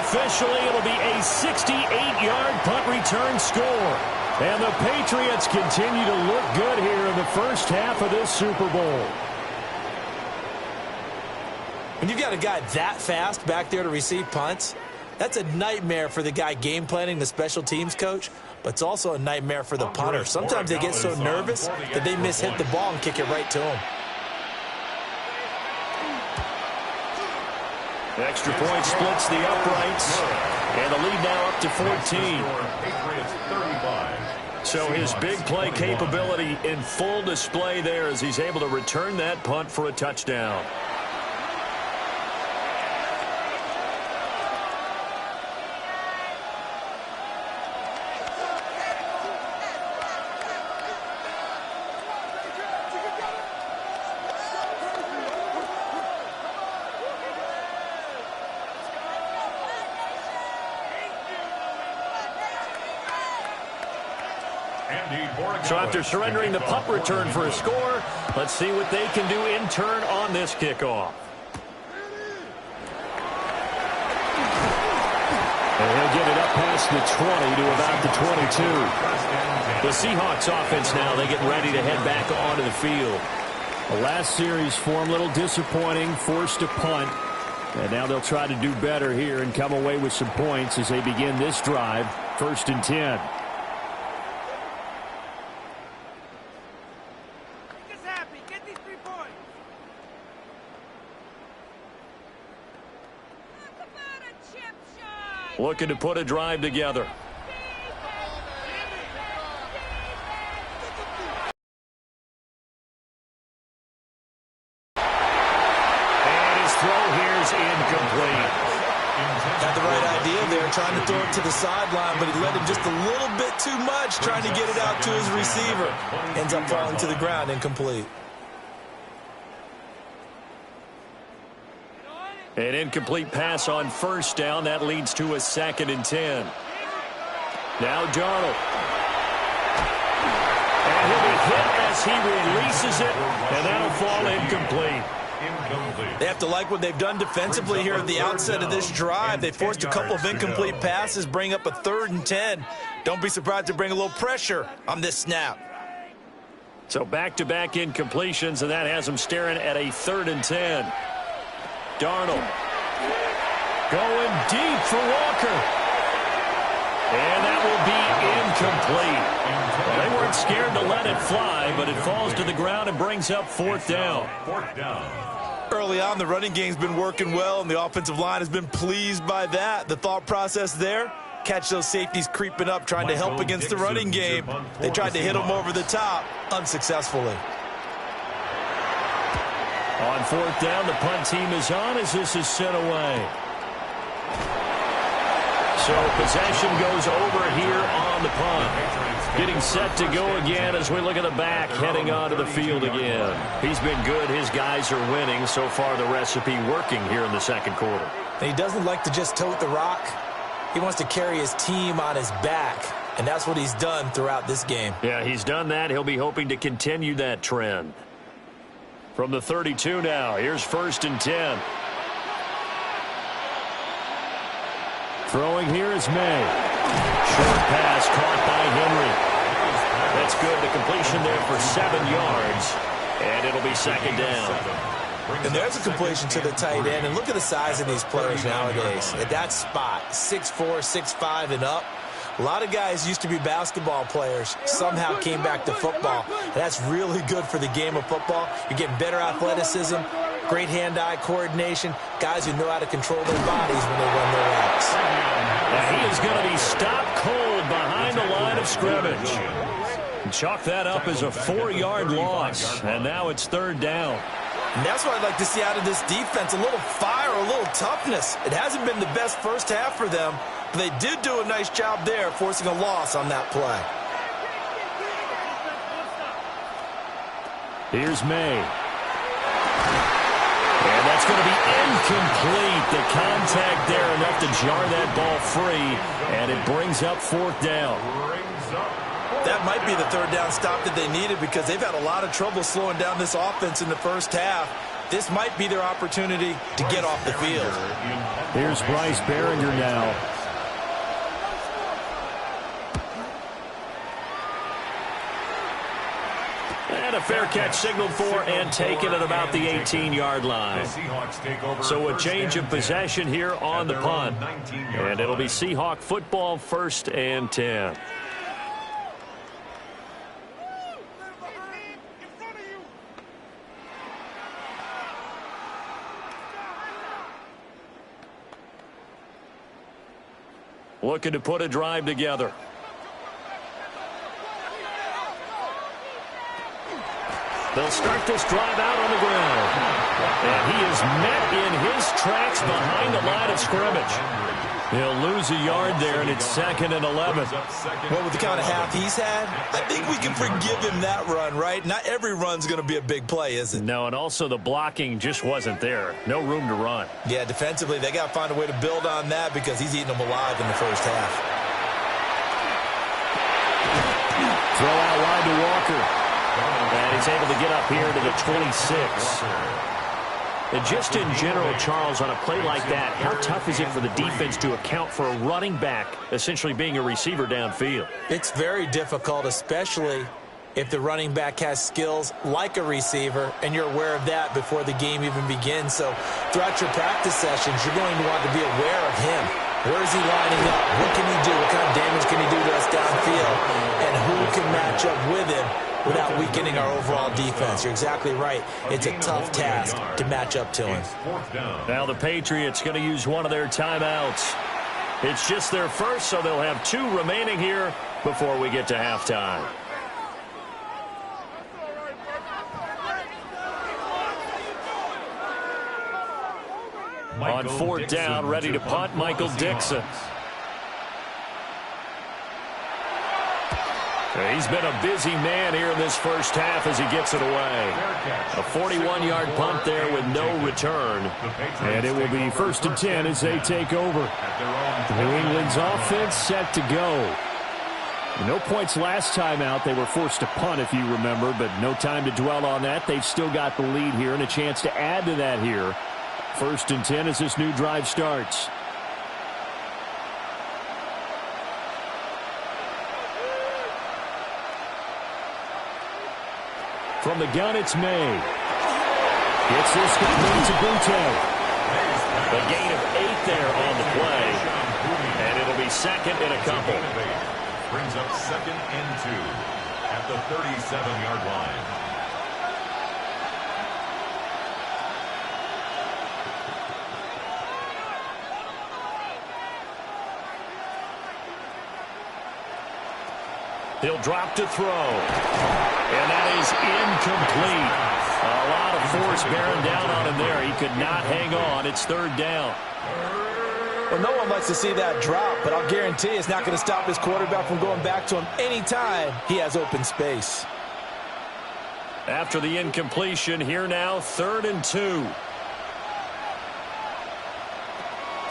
Officially, it'll be a 68-yard punt return score. And the Patriots continue to look good here in the first half of this Super Bowl. When you've got a guy that fast back there to receive punts, that's a nightmare for the guy game planning, the special teams coach, but it's also a nightmare for the punter. Sometimes they get so nervous that they mishit the ball and kick it right to him. Extra point splits the uprights, and the lead now up to 14. So his big play capability in full display there as he's able to return that punt for a touchdown. So after surrendering the punt return for a score, let's see what they can do in turn on this kickoff. And he'll get it up past the 20 to about the 22. The Seahawks offense now, they get ready to head back onto the field. The last series for them, a little disappointing, forced a punt. And now they'll try to do better here and come away with some points as they begin this drive, 1st and 10. Looking to put a drive together. And his throw here's incomplete. Got the right idea there, trying to throw it to the sideline, but he let him just a little bit too much, trying to get it out to his receiver. Ends up falling to the ground, incomplete. An incomplete pass on 1st down. That leads to a 2nd and 10. Now Darnold. And he'll be hit as he releases it, and that'll fall incomplete. They have to like what they've done defensively here at the outset of this drive. They forced a couple of incomplete passes, bring up a 3rd and 10. Don't be surprised to bring a little pressure on this snap. So back-to-back incompletions, and that has them staring at a 3rd and 10. Darnold going deep for Walker. And that will be incomplete. Well, they weren't scared to let it fly, but it falls to the ground and brings up 4th down. Early on, the running game's been working well, and the offensive line has been pleased by that. The thought process there, catch those safeties creeping up, trying to help against the running game. They tried to hit them over the top, unsuccessfully. On 4th down, the punt team is on as this is sent away. So possession goes over here on the punt. Getting set to go again as we look at the back heading onto the field again. He's been good. His guys are winning. So far, the recipe working here in the 2nd quarter. He doesn't like to just tote the rock. He wants to carry his team on his back, and that's what he's done throughout this game. Yeah, he's done that. He'll be hoping to continue that trend. From the 32 now, here's 1st and 10. Throwing here is May. Short pass caught by Henry. That's good. The completion there for 7 yards. And it'll be 2nd down. And there's a completion to the tight end. And look at the size of these players nowadays. At that spot, 6'4", 6'5", and up. A lot of guys used to be basketball players, somehow came back to football. And that's really good for the game of football. You're getting better athleticism, great hand-eye coordination, guys who know how to control their bodies when they run their routes. Now he is going to be stopped cold behind the line of scrimmage. Chalk that up as a 4-yard loss, and now it's 3rd down. And that's what I'd like to see out of this defense, a little fire, a little toughness. It hasn't been the best first half for them, but they did do a nice job there, forcing a loss on that play. Here's May. And that's going to be incomplete. The contact there enough to jar that ball free, and it brings up 4th down. That might be the 3rd down stop that they needed because they've had a lot of trouble slowing down this offense in the first half. This might be their opportunity to get off the field. Here's Bryce Behringer now. And a a fair catch signaled for and taken at about the 18-yard line. So a change of possession here on the punt. And it'll be Seahawk football, 1st and 10. Looking to put a drive together. They'll start this drive out on the ground. And he is met in his tracks behind the line of scrimmage. He'll lose a yard there, and it's 2nd and 11. Well, with the kind of half he's had, I think we can forgive him that run, right? Not every run's going to be a big play, is it? No, and also the blocking just wasn't there. No room to run. Yeah, defensively, they got to find a way to build on that because he's eating them alive in the first half. Throw out wide to Walker. And he's able to get up here to the 26. And just in general, Charles, on a play like that, how tough is it for the defense to account for a running back essentially being a receiver downfield? It's very difficult, especially if the running back has skills like a receiver, and you're aware of that before the game even begins. So throughout your practice sessions, you're going to want to be aware of him. Where is he lining up? What can he do? What kind of damage can he do to us downfield? And who can match up with him without weakening our overall defense? You're exactly right. It's a tough task to match up to him. Now the Patriots going to use one of their timeouts. It's just their first, so they'll have 2 remaining here before we get to halftime. On 4th down, ready to punt, Michael Dixon. He's been a busy man here in this first half as he gets it away. A 41-yard punt there with no return. And it will be 1st and 10 as they take over. New England's offense set to go. No points last time out. They were forced to punt, if you remember, but no time to dwell on that. They've still got the lead here and a chance to add to that here. 1st and 10 as this new drive starts. From the gun, it's May. Gets this complete to Butte. A gain of 8 there on the play. And it'll be 2nd and a couple. Brings up 2nd and 2 at the 37-yard line. He'll drop to throw. And that is incomplete. A lot of force bearing down on him there. He could not hang on. It's 3rd down. Well, no one likes to see that drop, but I'll guarantee it's not going to stop his quarterback from going back to him anytime he has open space. After the incompletion, here now, 3rd and 2.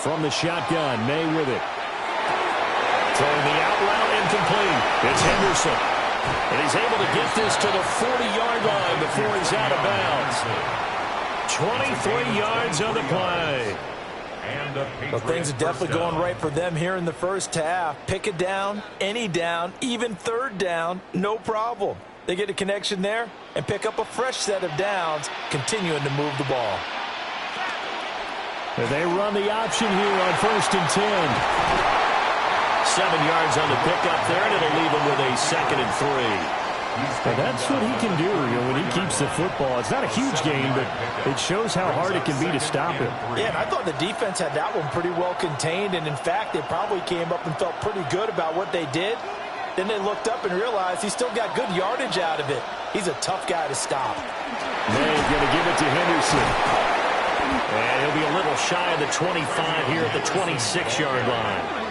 From the shotgun, May with it. Throwing the out route, incomplete. It's Henderson. And he's able to get this to the 40-yard line before he's out of bounds. 23 yards on the play. Well, things are definitely going right for them here in the first half. Pick it down, any down, even 3rd down, no problem. They get a connection there and pick up a fresh set of downs, continuing to move the ball. And they run the option here on 1st and 10. 7 yards on the pickup there, and it'll leave him with a 2nd and 3. Well, that's what he can do when he keeps the football. It's not a huge game, but it shows how hard it can be to stop him. Yeah, and I thought the defense had that one pretty well contained, and in fact, they probably came up and felt pretty good about what they did. Then they looked up and realized he still got good yardage out of it. He's a tough guy to stop. They're going to give it to Henderson. And he'll be a little shy of the 25 here at the 26-yard line.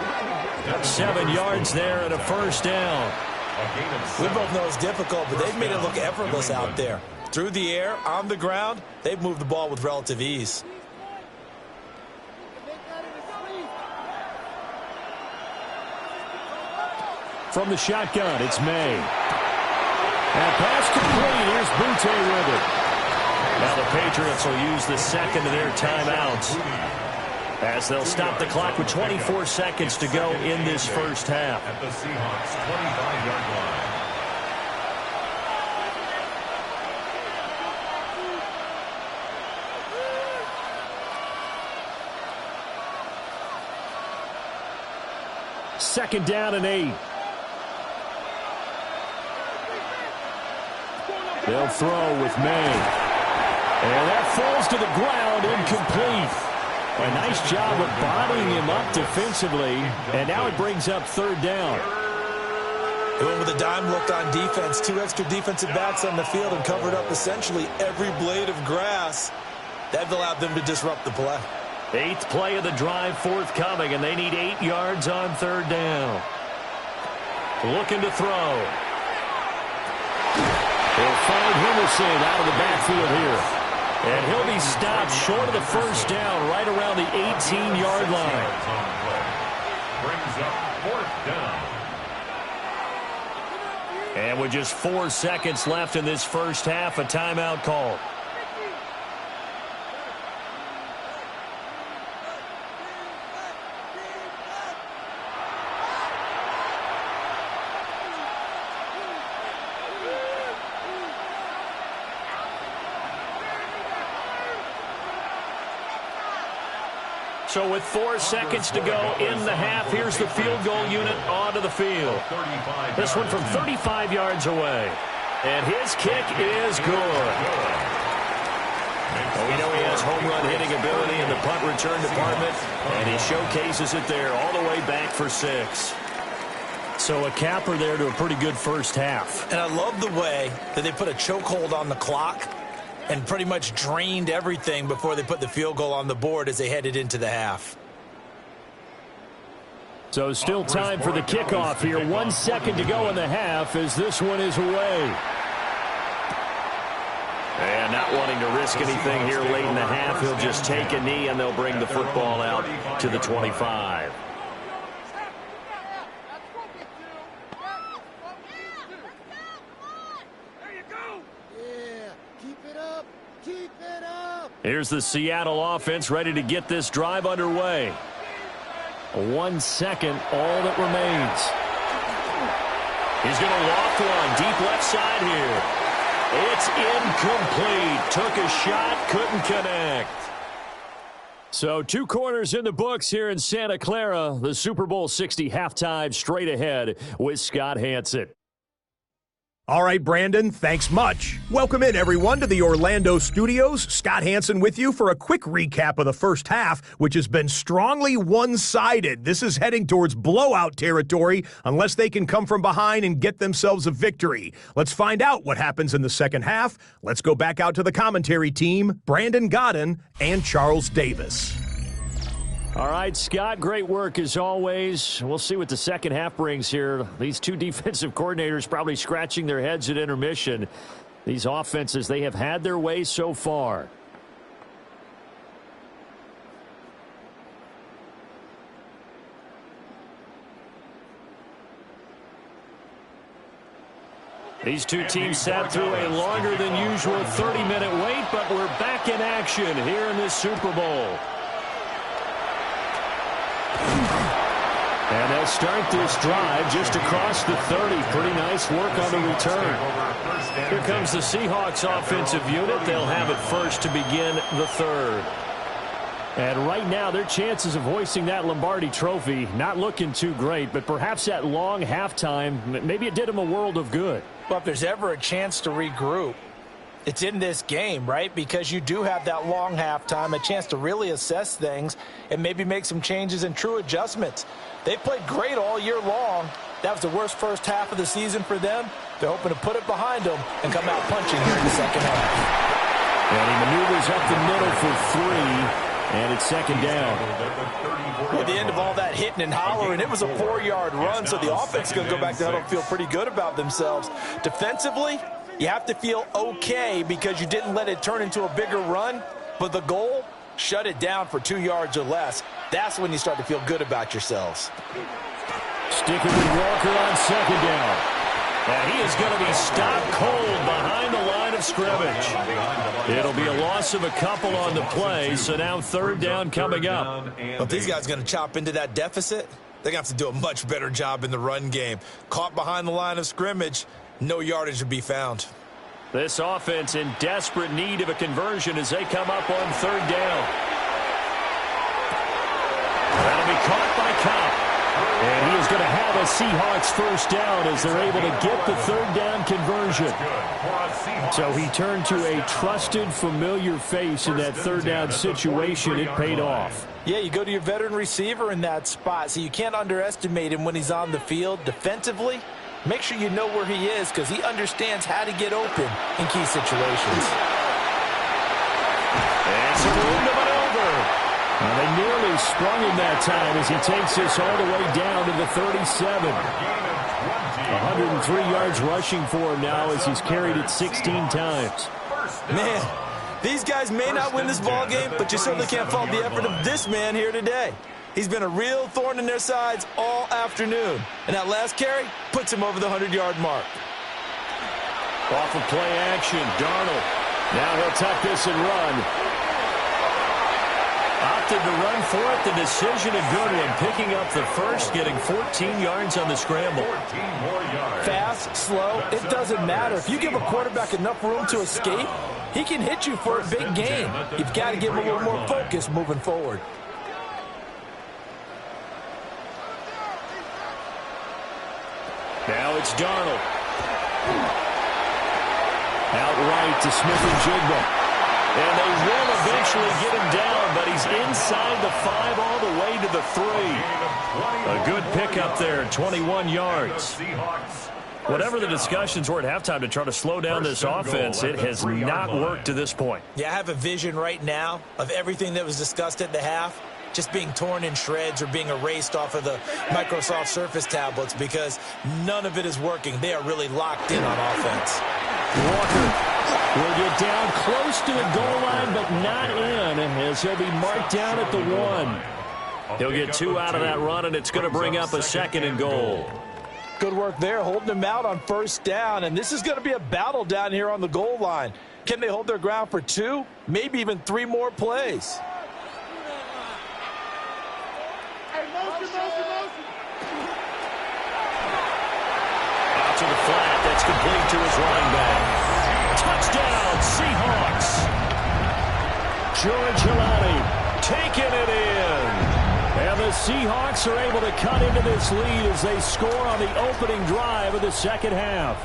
7 yards there and a 1st down. We both know it's difficult, but they've made it look effortless out there. Through the air, on the ground, they've moved the ball with relative ease. From the shotgun, it's May. And pass complete. Here's Butte with it. Now the Patriots will use the 2nd of their timeouts, as they'll stop the clock with 24 seconds to go in this first half. At the Seahawks 25-yard line. 2nd down and 8. They'll throw with May. And that falls to the ground, incomplete. A nice job of bodying him up defensively, and now it brings up 3rd down. Going with a dime look on defense, 2 extra defensive backs on the field and covered up essentially every blade of grass. That allowed them to disrupt the play. 8th play of the drive forthcoming, and they need 8 yards on 3rd down. Looking to throw. He'll find Henderson out of the backfield here. And he'll be stopped short of the 1st down, right around the 18-yard line. Brings up 4th down. And with just 4 seconds left in this first half, a timeout call. So with 4 seconds to go in the half, here's the field goal unit onto the field. This one from 35 yards away. And his kick is good. Well, we know he has home run hitting ability in the punt return department, and he showcases it there all the way back for 6. So a capper there to a pretty good first half. And I love the way that they put a chokehold on the clock and pretty much drained everything before they put the field goal on the board as they headed into the half. So still time for the kickoff here. 1 second to go in the half as this one is away. And not wanting to risk anything here late in the half, he'll just take a knee and they'll bring the football out to the 25. Here's the Seattle offense ready to get this drive underway. 1 second, all that remains. He's going to loft one, deep left side here. It's incomplete. Took a shot, couldn't connect. So 2 quarters in the books here in Santa Clara. The Super Bowl 60 halftime straight ahead with Scott Hansen. All right, Brandon, thanks much. Welcome in, everyone, to the Orlando studios. Scott Hansen with you for a quick recap of the first half, which has been strongly one-sided. This is heading towards blowout territory unless they can come from behind and get themselves a victory. Let's find out what happens in the second half. Let's go back out to the commentary team, Brandon Godden and Charles Davis. All right, Scott, great work as always. We'll see what the second half brings here. These 2 defensive coordinators probably scratching their heads at intermission. These offenses, they have had their way so far. These 2 teams sat through a longer than usual 30-minute wait, but we're back in action here in this Super Bowl. And they'll start this drive just across the 30. Pretty nice work on the return. Here comes the Seahawks offensive unit. They'll have it first to begin the third. And right now, their chances of hoisting that Lombardi trophy not looking too great, but perhaps that long halftime, maybe it did them a world of good. Well, if there's ever a chance to regroup, it's in this game, right? Because you do have that long halftime, a chance to really assess things and maybe make some changes and true adjustments. They played great all year long. That was the worst first half of the season for them. They're hoping to put it behind them and come out punching here in the second half. And he maneuvers up the middle for 3. And it's second down. At the end of all that hitting and hollering, it was a 4-yard run, so the offense is going to go back there and feel pretty good about themselves. Defensively, you have to feel okay because you didn't let it turn into a bigger run, but the goal, shut it down for 2 yards or less. That's when you start to feel good about yourselves. Sticking with Walker on second down. And he is going to be stopped cold behind the line of scrimmage. It'll be a loss of a couple on the play, so now third down coming up. Well, if these guys are going to chop into that deficit, they're going to have to do a much better job in the run game. Caught behind the line of scrimmage, no yardage to be found. This offense in desperate need of a conversion as they come up on third down. That'll be caught by Cobb. And he is going to have a Seahawks first down as they're able to get the third down conversion. So he turned to a trusted, familiar face in that third down situation. It paid off. Yeah, you go to your veteran receiver in that spot, so you can't underestimate him when he's on the field defensively. Make sure you know where he is because he understands how to get open in key situations. And some room to maneuver. Well, they nearly sprung him that time as he takes this all the way down to the 37. 103 yards rushing for him now as he's carried it 16 times. Man, these guys may not win this ball game, but you certainly can't fault the effort of this man here today. He's been a real thorn in their sides all afternoon. And that last carry puts him over the 100-yard mark. Off of play action, Darnold. Now he'll tuck this and run. Opted to run for it. The decision a good one. Picking up the first, getting 14 yards on the scramble. 14 more yards. Fast, slow, it doesn't matter. If you give a quarterback enough room to escape, he can hit you for a big gain. You've got to give him a little more focus moving forward. Now it's Darnold. Outright to Smith-Njigba. And they will eventually get him down, but he's inside the 5 all the way to the 3. A good pickup there, 21 yards. Whatever the discussions were at halftime to try to slow down this offense, it has not worked to this point. Yeah, I have a vision right now of everything that was discussed at the half just being torn in shreds or being erased off of the Microsoft Surface tablets because none of it is working. They are really locked in on offense. Walker will get down close to the goal line, but not in, as he'll be marked down at the 1. He'll get 2 out of that run, and it's going to bring up a 2nd and goal. Good work there, holding them out on first down, and this is going to be a battle down here on the goal line. Can they hold their ground for 2, maybe even 3 more plays? Out to the flat, that's complete to his running back. Touchdown, Seahawks. George Hilani taking it in. And the Seahawks are able to cut into this lead as they score on the opening drive of the second half.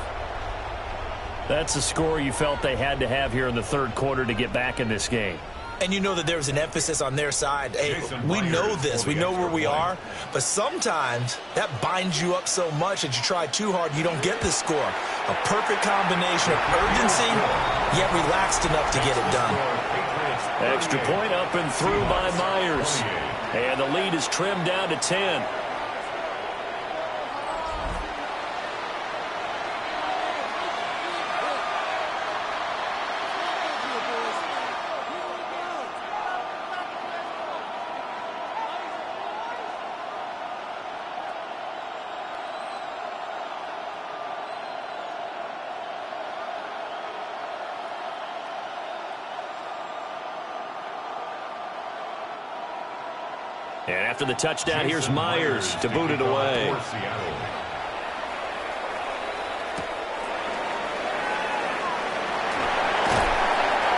That's the score you felt they had to have here in the third quarter to get back in this game. And you know that there was an emphasis on their side. Hey, we know this. We know where we are. But sometimes that binds you up so much that you try too hard and you don't get the score. A perfect combination of urgency, yet relaxed enough to get it done. Extra point up and through by Myers. And the lead is trimmed down to 10. And after the touchdown, here's Myers to boot it away.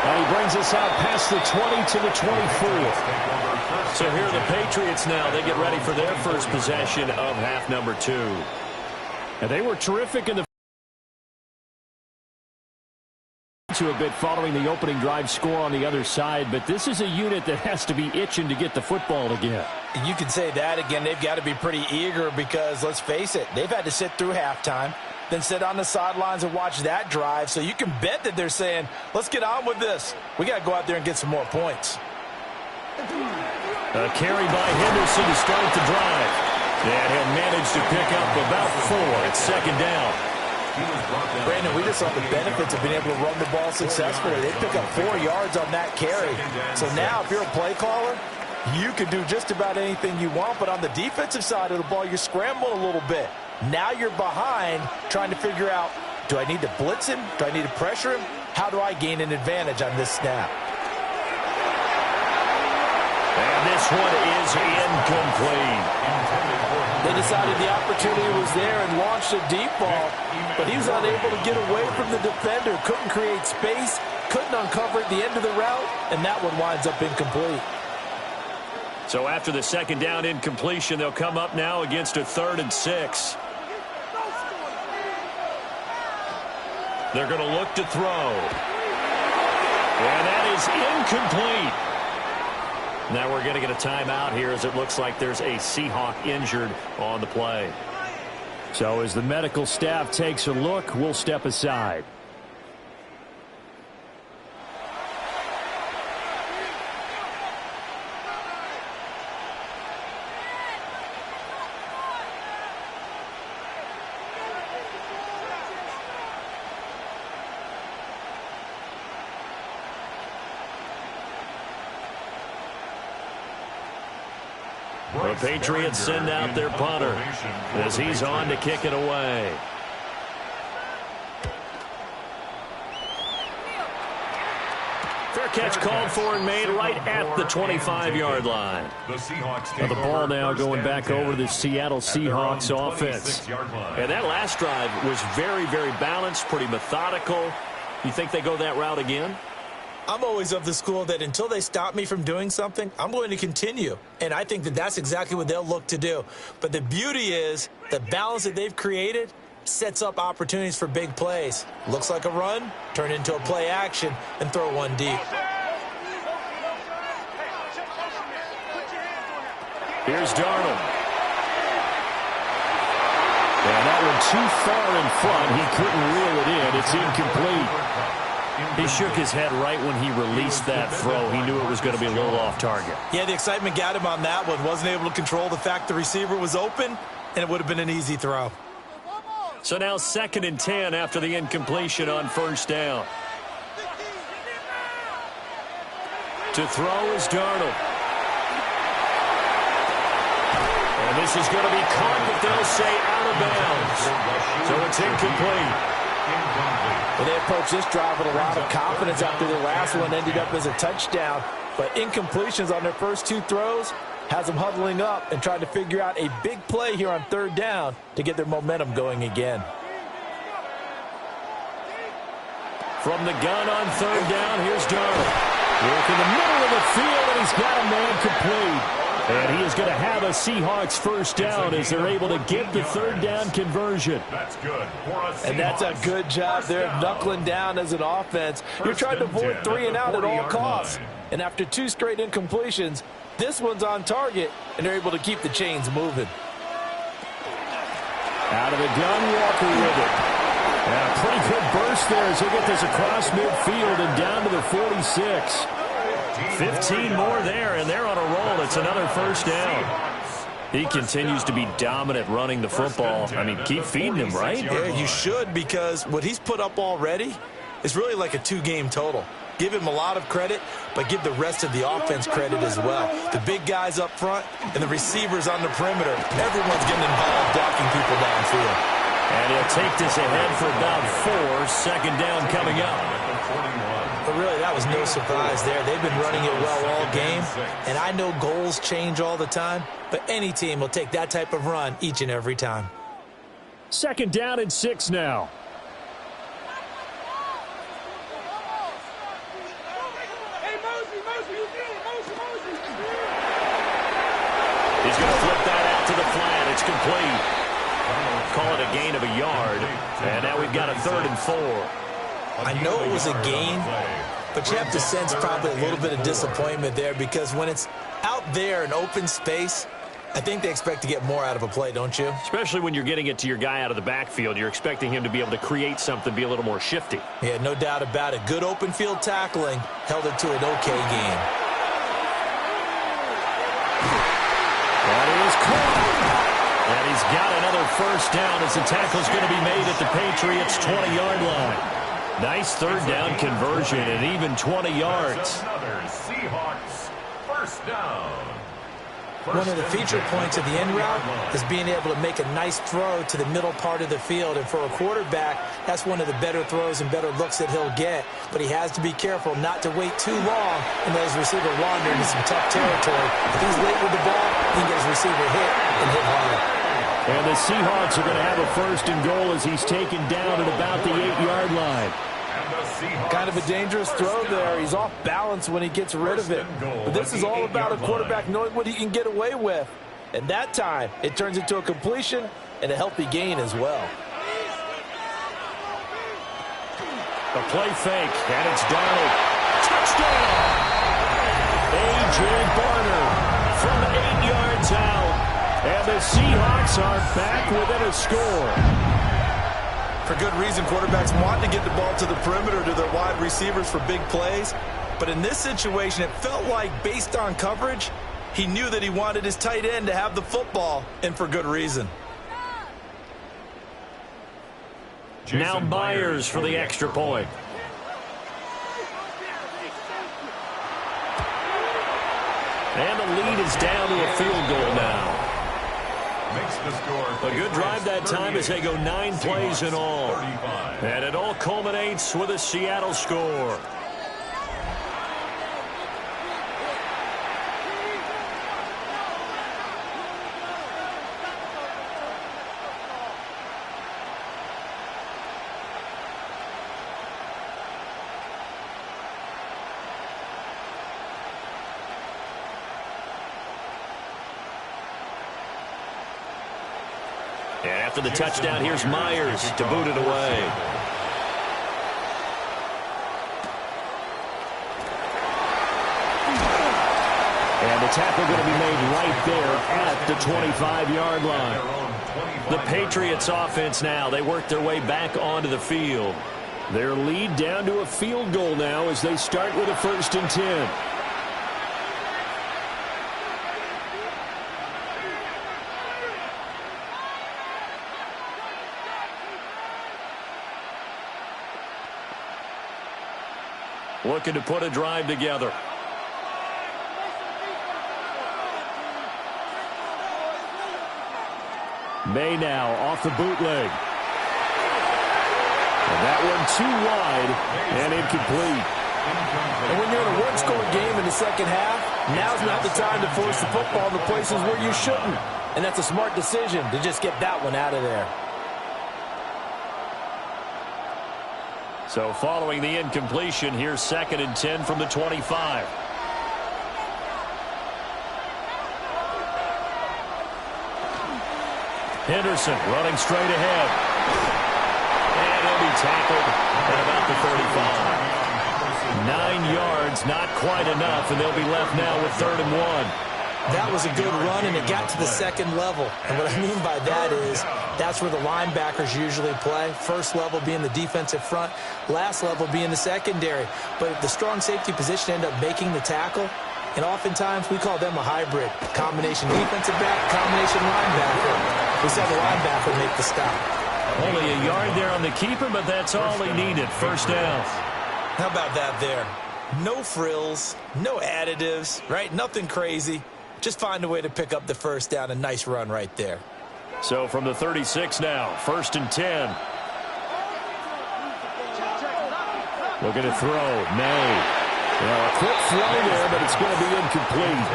And he brings us out past the 20 to the 24. So here are the Patriots now. They get ready for their first possession of half number 2. And they were terrific in the to a bit following the opening drive score on the other side, but this is a unit that has to be itching to get the football again. You can say that again. They've got to be pretty eager because, let's face it, they've had to sit through halftime, then sit on the sidelines and watch that drive, so you can bet that they're saying, let's get on with this. We got to go out there and get some more points. A carry by Henderson to start the drive. And he'll manage to pick up about 4. It's second down. Brandon, we just saw the benefits of being able to run the ball successfully. They pick up 4 yards on that carry. So now if you're a play caller, you can do just about anything you want. But on the defensive side of the ball, you scramble a little bit. Now you're behind trying to figure out, do I need to blitz him? Do I need to pressure him? How do I gain an advantage on this snap? And this one is incomplete. They decided the opportunity was there and launched a deep ball, but he was unable to get away from the defender, couldn't create space, couldn't uncover at the end of the route, and that one winds up incomplete. So after the second down incompletion, they'll come up now against a 3rd and 6. They're going to look to throw. And that is incomplete. Now we're going to get a timeout here as it looks like there's a Seahawk injured on the play. So as the medical staff takes a look, we'll step aside. The Patriots send out their punter as he's on to kick it away. Fair catch called for and made right at the 25-yard line. Now the ball now going back over to the Seattle Seahawks offense. And that last drive was very, very balanced, pretty methodical. You think they go that route again? I'm always of the school that until they stop me from doing something, I'm going to continue. And I think that that's exactly what they'll look to do. But the beauty is the balance that they've created sets up opportunities for big plays. Looks like a run, turn into a play action, and throw one deep. Here's Darnold. And that one too far in front. He couldn't reel it in. It's incomplete. He shook his head right when he released that throw. He knew it was going to be a little off target. Yeah, the excitement got him on that one. Wasn't able to control the fact the receiver was open, and it would have been an easy throw. So now 2nd and 10 after the incompletion on 1st down. To throw is Darnold. And this is going to be caught, but they'll say out of bounds. So it's incomplete. Well, they approached this drive with a lot of confidence after their last one ended up as a touchdown. But incompletions on their first 2 throws has them huddling up and trying to figure out a big play here on 3rd down to get their momentum going again. From the gun on 3rd down, here's Darnold. Work in the middle of the field, and he's got a man complete. And he is going to have a Seahawks 1st down as they're able to get the 3rd down conversion. That's good. And that's a good job there, knuckling down as an offense. You're trying to avoid 3 and out at all costs. And after 2 straight incompletions, this one's on target, and they're able to keep the chains moving. Out of the gun, Walker with it. And a pretty good burst there as he'll get this across midfield and down to the 46. 15 more there, and they're on a roll. It's another 1st down. He continues to be dominant running the football. I mean, keep feeding him, right? Yeah, you should, because what he's put up already is really like a 2-game total. Give him a lot of credit, but give the rest of the offense credit as well. The big guys up front and the receivers on the perimeter. Everyone's getting involved blocking people downfield. And he'll take this ahead for about 4. 2nd down coming up. But really, that was no surprise there. They've been running it well all game. And I know goals change all the time, but any team will take that type of run each and every time. 2nd down and 6 now. He's going to flip that out to the flat. It's complete. Call it a gain of a yard. And now we've got a 3rd and 4. I know it was a gain, but you have to sense probably a little bit of disappointment there, because when it's out there in open space, I think they expect to get more out of a play, don't you? Especially when you're getting it to your guy out of the backfield. You're expecting him to be able to create something, be a little more shifty. Yeah, no doubt about it. Good open field tackling held it to an okay game. That is caught. And he's got another 1st down as the tackle's going to be made at the Patriots' 20-yard line. Nice 3rd down conversion and even 20 yards. Another Seahawks 1st down. One of the feature points of the end route is being able to make a nice throw to the middle part of the field. And for a quarterback, that's one of the better throws and better looks that he'll get. But he has to be careful not to wait too long and let his receiver wander into some tough territory. If he's late with the ball, he can get his receiver hit and hit hard. And the Seahawks are going to have a 1st and goal as he's taken down at about the 8-yard line. Kind of a dangerous throw there. He's off balance when he gets rid of it. But this is all about a quarterback knowing what he can get away with. And that time, it turns into a completion and a healthy gain as well. A play fake, and it's Darnold. Touchdown! A.J. Barner from 8 yards out. And the Seahawks are back within a score. For good reason, quarterbacks want to get the ball to the perimeter to their wide receivers for big plays. But in this situation, it felt like, based on coverage, he knew that he wanted his tight end to have the football, and for good reason. Now Myers for the extra point. And the lead is down to a field goal now. Makes the score. A good drive that time as they go 9 plays in all. 35. And it all culminates with a Seattle score. And after the touchdown, here's Myers to boot it away. And the tackle going to be made right there at the 25-yard line. The Patriots offense now, they work their way back onto the field. Their lead down to a field goal now as they start with a 1st and 10. Looking to put a drive together. May now off the bootleg. And that one too wide and incomplete. And when you're in a one-score game in the second half, now's not the time to force the football in the places where you shouldn't. And that's a smart decision to just get that one out of there. So following the incompletion, here's 2nd and 10 from the 25. Henderson running straight ahead. And he'll be tackled at about the 35. 9 yards, not quite enough, and they'll be left now with 3rd and 1. That was a good run, and it got to the second level. And what I mean by that is that's where the linebackers usually play. First level being the defensive front, last level being the secondary. But the strong safety position ended up making the tackle, and oftentimes we call them a hybrid. Combination defensive back, combination linebacker. We saw the linebacker make the stop. Only a yard there on the keeper, but that's all he needed. 1st down. How about that there? No frills, no additives, right? Nothing crazy. Just find a way to pick up the 1st down. A nice run right there. So from the 36 now, 1st and 10. Looking to throw, May. A quick throw there, but it's going to be incomplete.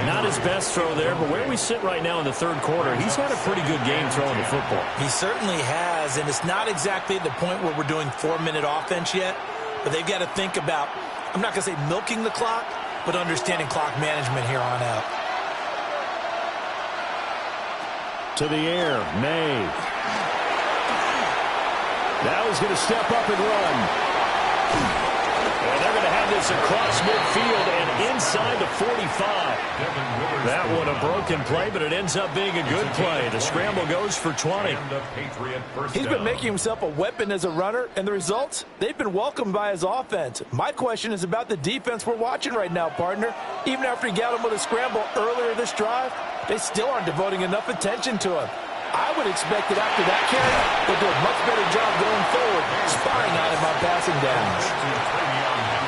Not his best throw there, but where we sit right now in the 3rd quarter, he's had a pretty good game throwing the football. He certainly has, and it's not exactly at the point where we're doing 4-minute offense yet, but they've got to think about, I'm not going to say milking the clock, but understanding clock management here on out. To the air, May. Now he's going to step up and run. And they're going to have this across midfield and inside the 45. That one a broken play, but it ends up being a good play. The scramble goes for 20. He's been making himself a weapon as a runner, and the results, they've been welcomed by his offense. My question is about the defense we're watching right now, partner. Even after he got him with a scramble earlier this drive, they still aren't devoting enough attention to him. I would expect that after that carry, they'll do a much better job going forward, spying on him on passing downs.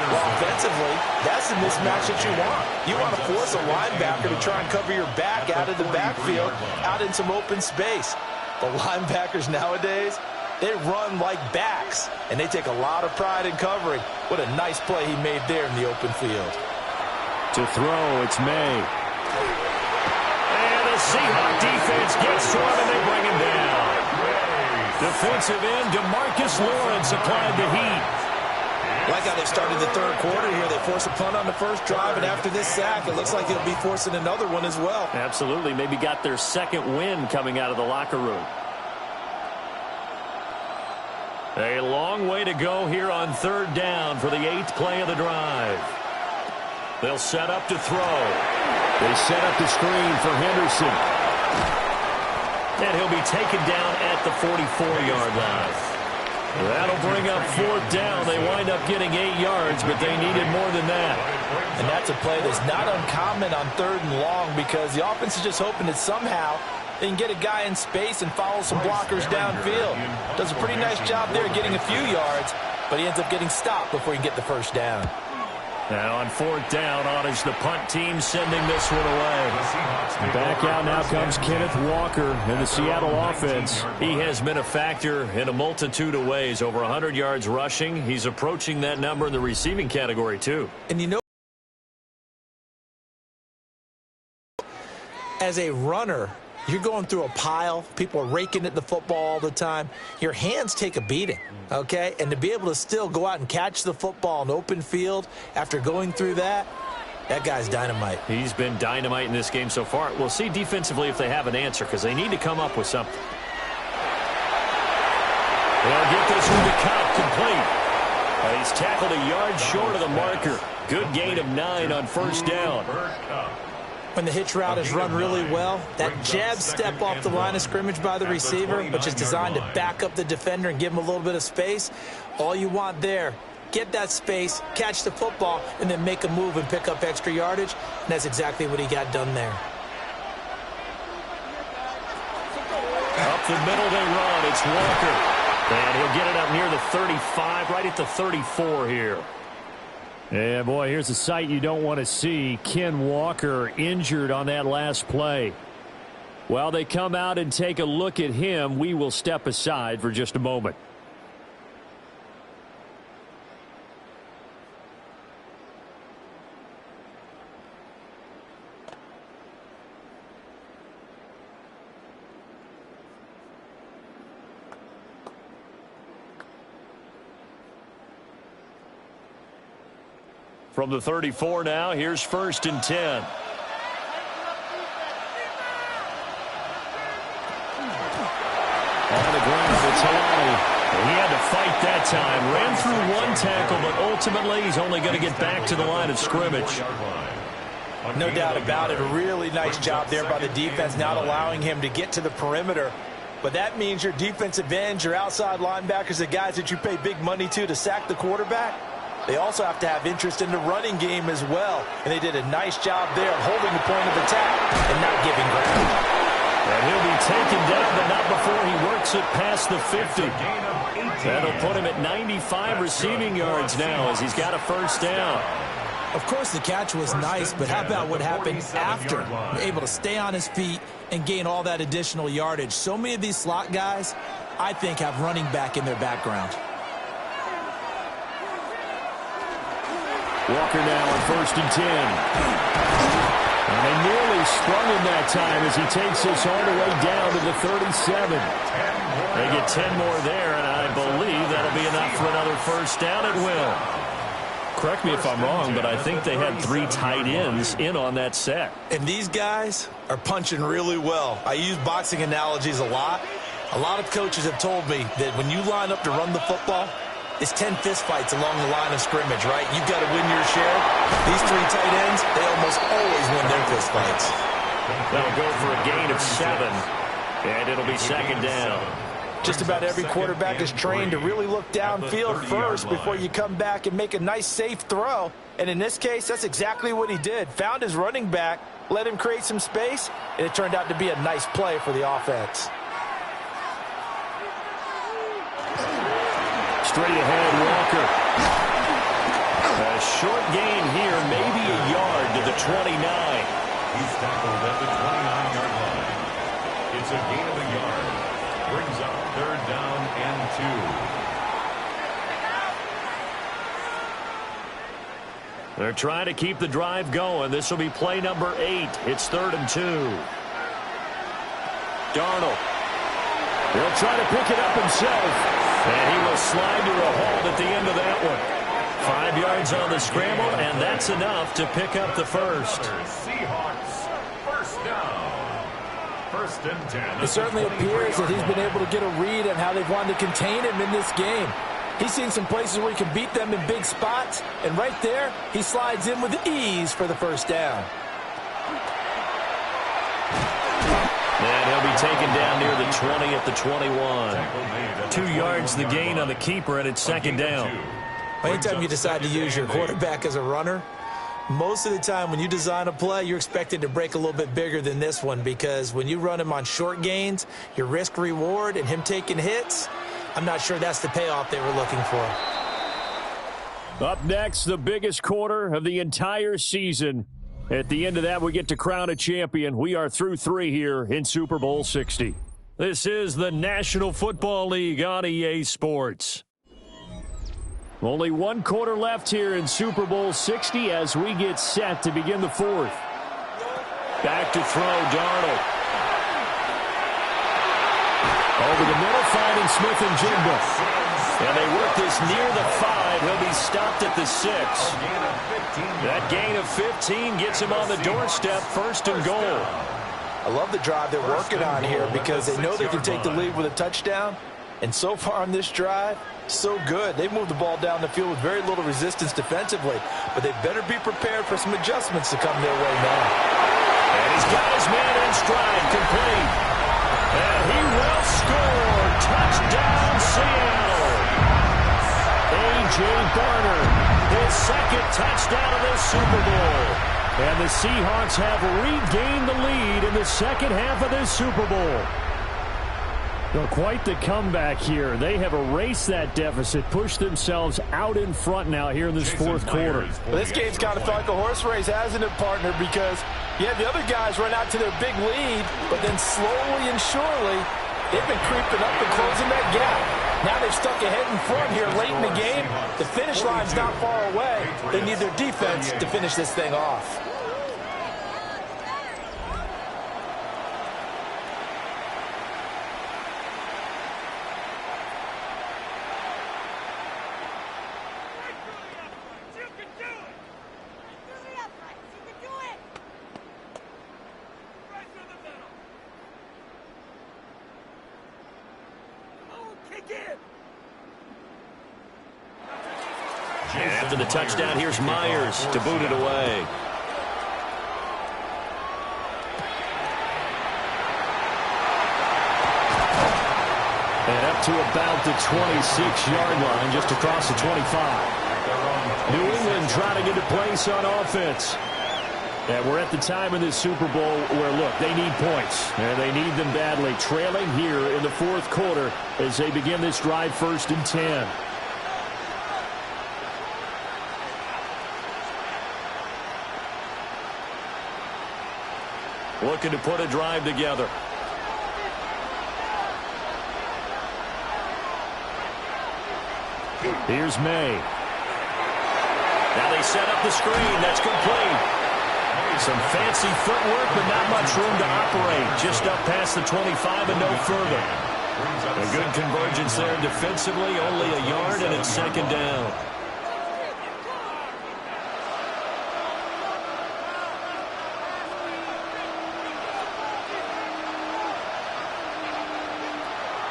Well, offensively, that's the mismatch that you want. You want to force a linebacker to try and cover your back out of the backfield, out in some open space. The linebackers nowadays, they run like backs, and they take a lot of pride in covering. What a nice play he made there in the open field. To throw, it's May. And the Seahawks defense gets to him, and they bring him down. Defensive end DeMarcus Lawrence applied the heat. Like how they started the third quarter here. They forced a punt on the first drive, and after this sack, it looks like they'll be forcing another one as well. Absolutely. Maybe got their second win coming out of the locker room. A long way to go here on third down for the 8th play of the drive. They'll set up to throw. They set up the screen for Henderson. And he'll be taken down at the 44-yard line. That'll bring up 4th down. They wind up getting 8 yards, but they needed more than that. And that's a play that's not uncommon on 3rd and long because the offense is just hoping that somehow they can get a guy in space and follow some blockers downfield. Does a pretty nice job there getting a few yards, but he ends up getting stopped before he can get the first down. Now on 4th down, on is the punt team sending this one away. Back out now comes Kenneth Walker in the Seattle offense. He has been a factor in a multitude of ways. Over 100 yards rushing. He's approaching that number in the receiving category, too. And you know, as a runner, you're going through a pile. People are raking at the football all the time. Your hands take a beating, okay? And to be able to still go out and catch the football in open field after going through that, that guy's dynamite. He's been dynamite in this game so far. We'll see defensively if they have an answer because they need to come up with something. They'll get this one to Cup complete. He's tackled a yard short of the marker. Good gain of 9 on 1st down. When the hitch route is run really well, that jab step off the line of scrimmage by the receiver, which is designed to back up the defender and give him a little bit of space, all you want there, get that space, catch the football, and then make a move and pick up extra yardage, and that's exactly what he got done there. Up the middle they run. It's Walker. And he'll get it up near the 35, right at the 34 here. Yeah, boy, here's a sight you don't want to see. Ken Walker injured on that last play. While they come out and take a look at him, we will step aside for just a moment. From the 34 now, here's 1st and 10. On the ground, it's Halani. He had to fight that time. Ran through one tackle, but ultimately he's only going to get back to the line of scrimmage. No doubt about it. A really nice job there by the defense, not allowing him to get to the perimeter. But that means your defensive ends, your outside linebackers, the guys that you pay big money to sack the quarterback, they also have to have interest in the running game as well. And they did a nice job there of holding the point of attack and not giving ground. And he'll be taken down, but not before he works it past the 50. That'll put him at 95 receiving yards now as he's got a 1st down. Of course, the catch was nice, but how about what happened after? Able to stay on his feet and gain all that additional yardage. So many of these slot guys, I think, have running back in their background. Walker now on 1st and 10. And they nearly sprung him that time as he takes this all the way down to the 37. They get 10 more there, and I believe that'll be enough for another 1st down. It will. Correct me if I'm wrong, but I think they had 3 tight ends in on that set. And these guys are punching really well. I use boxing analogies a lot. A lot of coaches have told me that when you line up to run the football, it's 10 fistfights along the line of scrimmage, right? You've got to win your share. These 3 tight ends, they almost always win their fistfights. They'll go for a gain of 7, and it'll be 2nd down. Just about every quarterback is trained to really look downfield first before you come back and make a nice, safe throw. And in this case, that's exactly what he did. Found his running back, let him create some space, and it turned out to be a nice play for the offense. Straight ahead, Walker. A short gain here, maybe a yard to the 29. He's tackled at the 29-yard line. It's a gain of a yard. Brings up 3rd down and 2. They're trying to keep the drive going. This will be play number 8. It's 3rd and 2. Darnold. He'll try to pick it up himself. And he will slide to a halt at the end of that one. 5 yards on the scramble, and that's enough to pick up the first. Seahawks, first down. First and 10. It certainly appears that he's been able to get a read on how they've wanted to contain him in this game. He's seen some places where he can beat them in big spots, and right there, he slides in with ease for the first down. And he'll be taken down near the 20 at the 21. 2 yards the gain on the keeper, and it's second down. Anytime you decide to use your quarterback as a runner, most of the time when you design a play, you're expected to break a little bit bigger than this one, because when you run him on short gains, your risk-reward and him taking hits, I'm not sure that's the payoff they were looking for. Up next, the biggest quarter of the entire season. At the end of that, we get to crown a champion. We are through 3 here in Super Bowl 60. This is the National Football League on EA Sports. Only 1 quarter left here in Super Bowl 60 as we get set to begin the 4th. Back to throw, Darnold. Over the middle, finding Smith and Jigba. And they work this near the 5. He'll be stopped at the 6. That gain of 15 gets him on the doorstep, first and goal. I love the drive they're working on here because they know they can take the lead with a touchdown. And so far on this drive, so good. They've moved the ball down the field with very little resistance defensively. But they better be prepared for some adjustments to come their way now. And he's got his man in stride, complete. And he will score. Touchdown, Seattle. A.J. Barner, his second touchdown of this Super Bowl. And the Seahawks have regained the lead in the second half of this Super Bowl. Well, quite the comeback here. They have erased that deficit, pushed themselves out in front now here in this 4th quarter. Well, this game's kind of felt like a horse race, hasn't it, partner? Because you have the other guys run out to their big lead, but then slowly and surely, they've been creeping up and closing that gap. Now they've stuck ahead in front here late in the game. The finish line's not far away. They need their defense to finish this thing off. And after the touchdown, here's Myers to boot it away. And up to about the 26-yard line, just across the 25. New England trying to get a place on offense. And we're at the time in this Super Bowl where, look, they need points. And they need them badly. Trailing here in the 4th quarter as they begin this drive, 1st and 10. Looking to put a drive together. Here's May. Now they set up the screen. That's complete. Some fancy footwork, but not much room to operate. Just up past the 25 and no further. A good convergence there defensively. Only a yard, and it's second down.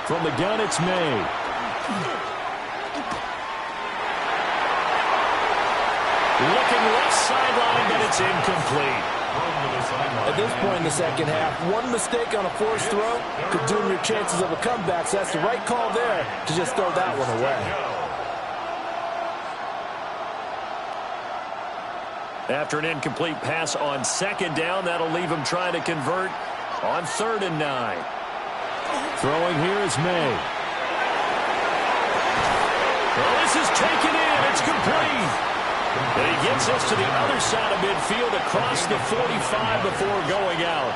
From the gun, it's May. Looking left sideline, but it's incomplete. At this point in the second half, one mistake on a forced throw could doom your chances of a comeback. So that's the right call there to just throw that one away. After an incomplete pass on second down, that'll leave him trying to convert on 3rd and 9. Throwing here is May. Well, this is taken in. It's complete. And he gets us to the other side of midfield across the 45 before going out.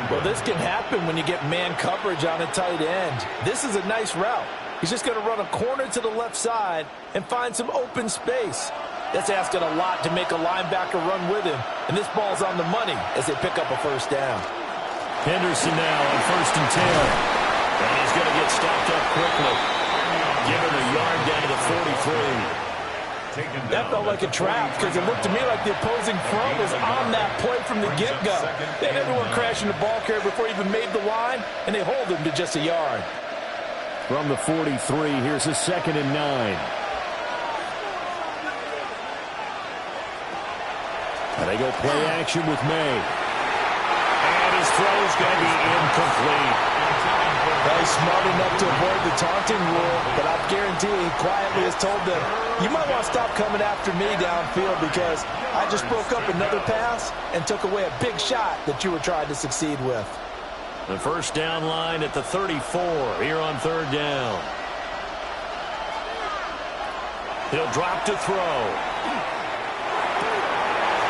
Well, this can happen when you get man coverage on a tight end. This is a nice route. He's just going to run a corner to the left side and find some open space. That's asking a lot to make a linebacker run with him. And this ball's on the money as they pick up a first down. Henderson now on 1st and 10. And he's going to get stopped up quickly. Given a yard down to the 43. That felt like a trap because it looked to me like the opposing front was on that play from the get-go. They had everyone crashing the ball carrier before he even made the line, and they hold him to just a yard. From the 43, here's a 2nd and 9. And they go play action with May. And his throw is going to be incomplete. Well, he's smart enough to avoid the taunting rule, but I guarantee he quietly has told them, you might want to stop coming after me downfield because I just broke up another pass and took away a big shot that you were trying to succeed with. The first down line at the 34 here on 3rd down. He'll drop to throw.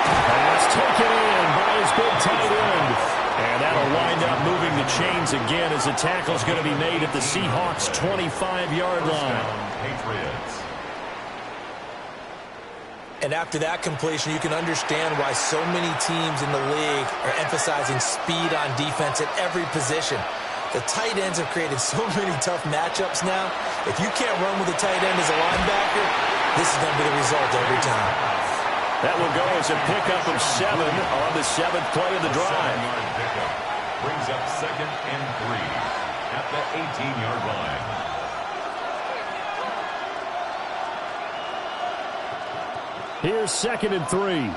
Pass taken in by his big tight end. And that'll wind up moving the chains again as the tackle's going to be made at the Seahawks' 25-yard line. Patriots. And after that completion, you can understand why so many teams in the league are emphasizing speed on defense at every position. The tight ends have created so many tough matchups now. If you can't run with a tight end as a linebacker, this is going to be the result every time. That will go as a pickup of 7 on the 7th play of the drive. Brings up 2nd and 3 at the 18-yard line. Here's 2nd and 3.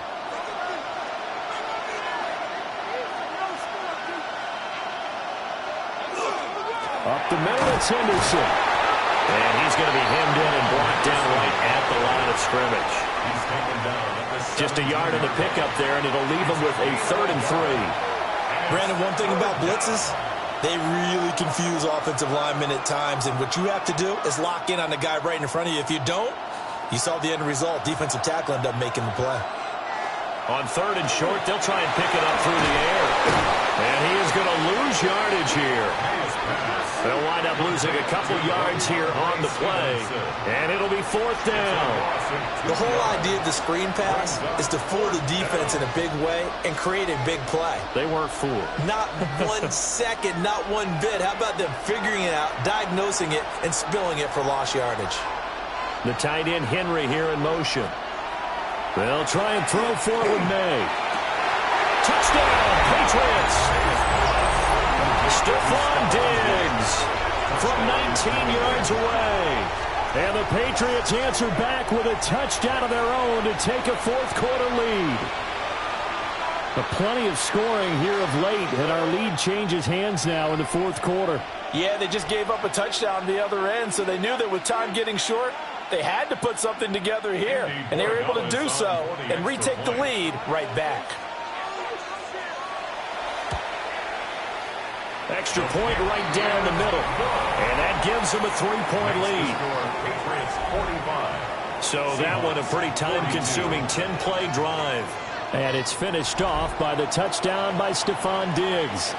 Up the middle, it's Henderson. And he's going to be hemmed in and blocked down right at the line of scrimmage. He's taken down at the Just a yard of the pickup there, and it'll leave him with a 3rd and 3. Brandon, one thing about blitzes, they really confuse offensive linemen at times, and what you have to do is lock in on the guy right in front of you. If you don't, you saw the end result. Defensive tackle ended up making the play. On 3rd and short, they'll try and pick it up through the air. And he is going to lose yardage here. They'll wind up losing a couple yards here on the play. And it'll be 4th down. The whole idea of the screen pass is to fool the defense in a big way and create a big play. They weren't fooled. Not 1 second, not one bit. How about them figuring it out, diagnosing it, and spilling it for lost yardage? The tight end Henry here in motion. They'll try and throw for it with May. Touchdown, Patriots. Stephon Diggs from 19 yards away. And the Patriots answer back with a touchdown of their own to take a 4th quarter lead. But plenty of scoring here of late, and our lead changes hands now in the 4th quarter. Yeah, they just gave up a touchdown the other end, so they knew that with time getting short, they had to put something together here, and they were able to do so and retake the lead right back. Extra point right down the middle, and that gives them a 3-point lead. So that one a pretty time-consuming 10-play drive. And it's finished off by the touchdown by Stephon Diggs.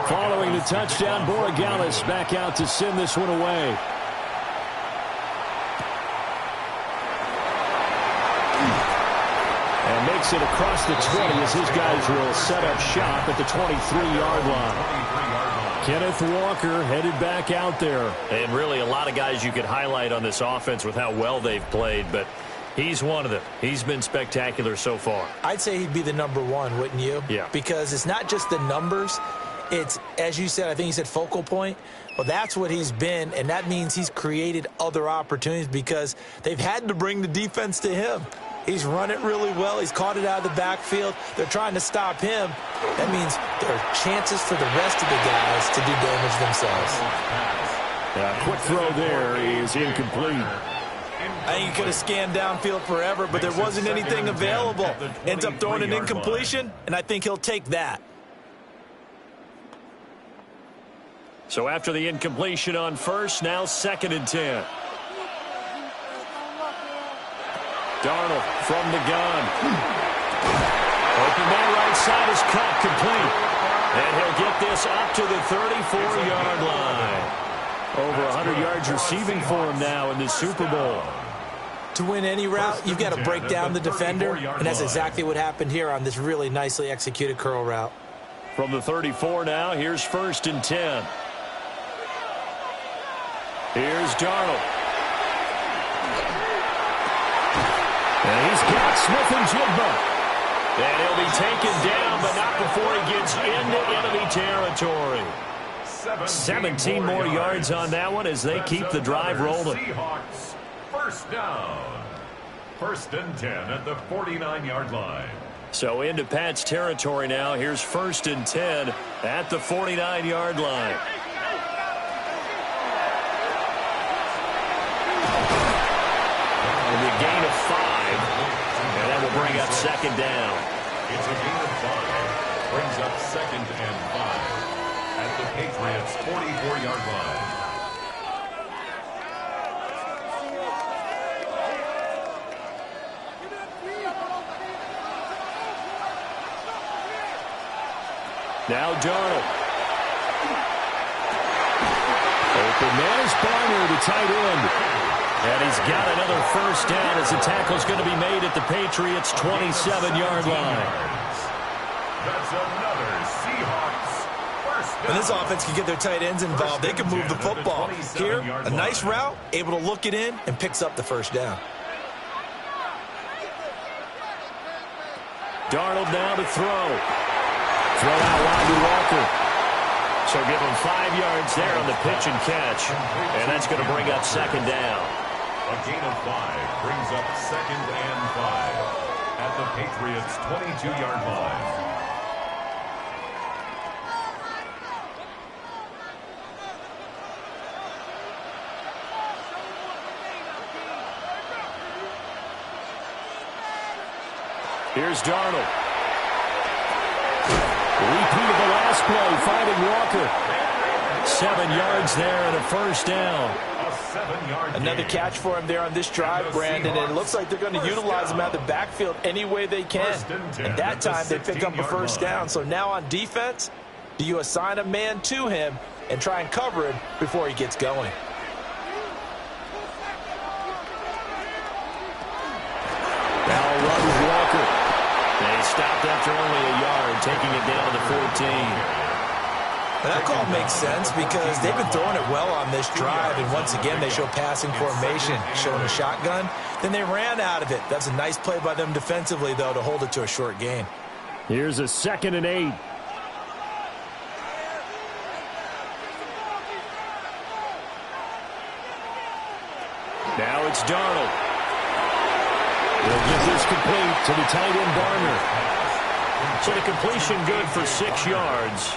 Following the touchdown, Borregales back out to send this one away. And makes it across the 20 as his guys will set up shop at the 23-yard line. Kenneth Walker headed back out there. And really a lot of guys you could highlight on this offense with how well they've played, but he's one of them. He's been spectacular so far. I'd say he'd be the number one, wouldn't you? Yeah. Because it's not just the numbers. It's, as you said, I think you said focal point. Well, that's what he's been, and that means he's created other opportunities because they've had to bring the defense to him. He's run it really well. He's caught it out of the backfield. They're trying to stop him. That means there are chances for the rest of the guys to do damage themselves. Quick throw there is incomplete. I think he could have scanned downfield forever, but there wasn't anything available. Ends up throwing an incompletion, and I think he'll take that. So after the incompletion on first, now 2nd and 10. Darnold from the gun. Open man right side is cut complete. And he'll get this up to the 34-yard line. Over 100 yards receiving for him now in this Super Bowl. To win any route, you've got to break down the defender, and that's exactly what happened here on this really nicely executed curl route. From the 34 now, here's 1st and 10. Here's Darnold. And he's got Smith-Njigba. And he'll be taken down, but not before he gets into enemy territory. 17 more yards on that one as they keep the drive rolling. Seahawks, first down. 1st and 10 at the 49-yard line. So into Pat's territory now. Here's 1st and 10 at the 49-yard line. And a gain of 5. And that will bring up 2nd down. It's a gain of 5. Brings up 2nd and 5 at the Patriots' 44-yard line. Now Darnold. Open man is Barner, the tight end. And he's got another 1st down as the tackle's going to be made at the Patriots' 27-yard line. That's another Seahawks first down. When this offense can get their tight ends involved, they can move the football. Here, a nice route, able to look it in, and picks up the 1st down. Darnold now to throw. Throw out wide to Walker. So give him 5 yards there on the pitch and catch. And that's going to bring up 2nd down. A gain of 5 brings up 2nd and 5 at the Patriots' 22-yard line. Here's Darnold. Repeat of the last play, finding Walker. 7 yards there and a 1st down. Another catch for him there on this drive, Brandon, and it looks like they're going to utilize him out of the backfield any way they can. And that time they pick up a 1st down. So now on defense, do you assign a man to him and try and cover him before he gets going? Now runs Walker. And he stopped after only a yard, taking it down to 14. And that call makes sense because they've been throwing it well on this drive, and once again they show passing formation, showing a shotgun. Then they ran out of it. That's a nice play by them defensively, though, to hold it to a short gain. Here's a 2nd and 8. Now it's Darnold. He'll get this complete to the tight end Barner. So the completion good for 6 yards.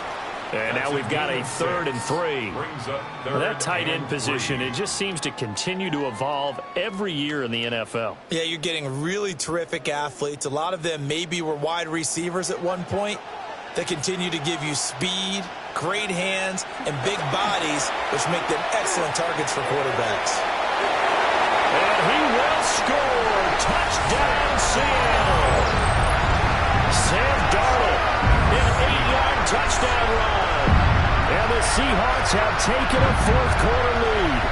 And now we've got a 3rd and 3. Well, that tight end position, it just seems to continue to evolve every year in the NFL. Yeah, you're getting really terrific athletes. A lot of them maybe were wide receivers at one point. They continue to give you speed, great hands, and big bodies, which make them excellent targets for quarterbacks. And he will score. Touchdown, Seattle. Sam Darnold, an 8-yard touchdown run. And the Seahawks have taken a 4th-quarter lead.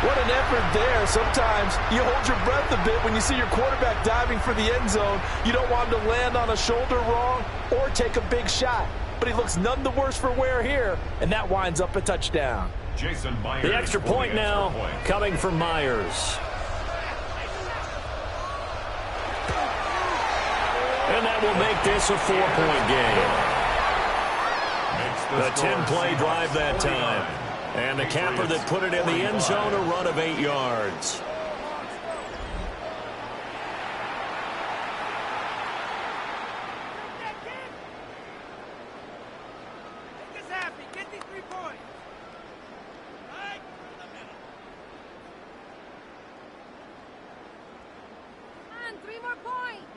What an effort there. Sometimes you hold your breath a bit when you see your quarterback diving for the end zone. You don't want him to land on a shoulder wrong or take a big shot. But he looks none the worse for wear here, and that winds up a touchdown. Jason Myers, the extra point now coming from Myers. And that will make this a 4-point game. The 10-play drive that time. And the capper that put it in the end zone, a run of 8 yards. Make this happen. Get these 3 points. Right through the middle. Come on, 3 more points.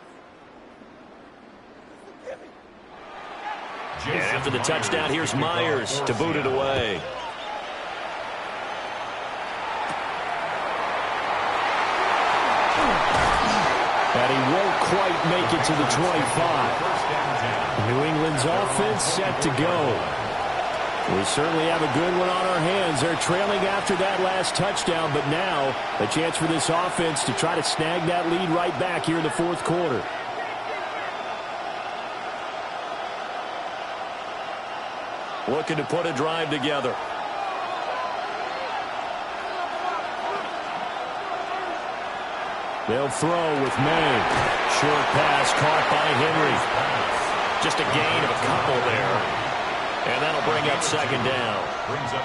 And after the touchdown, here's Myers to boot it away. And he won't quite make it to the 25. New England's offense set to go. We certainly have a good one on our hands. They're trailing after that last touchdown, but now a chance for this offense to try to snag that lead right back here in the fourth quarter. Looking to put a drive together. They'll throw with May. Short pass caught by Henry. Just a gain of a couple there. And that'll bring up second down.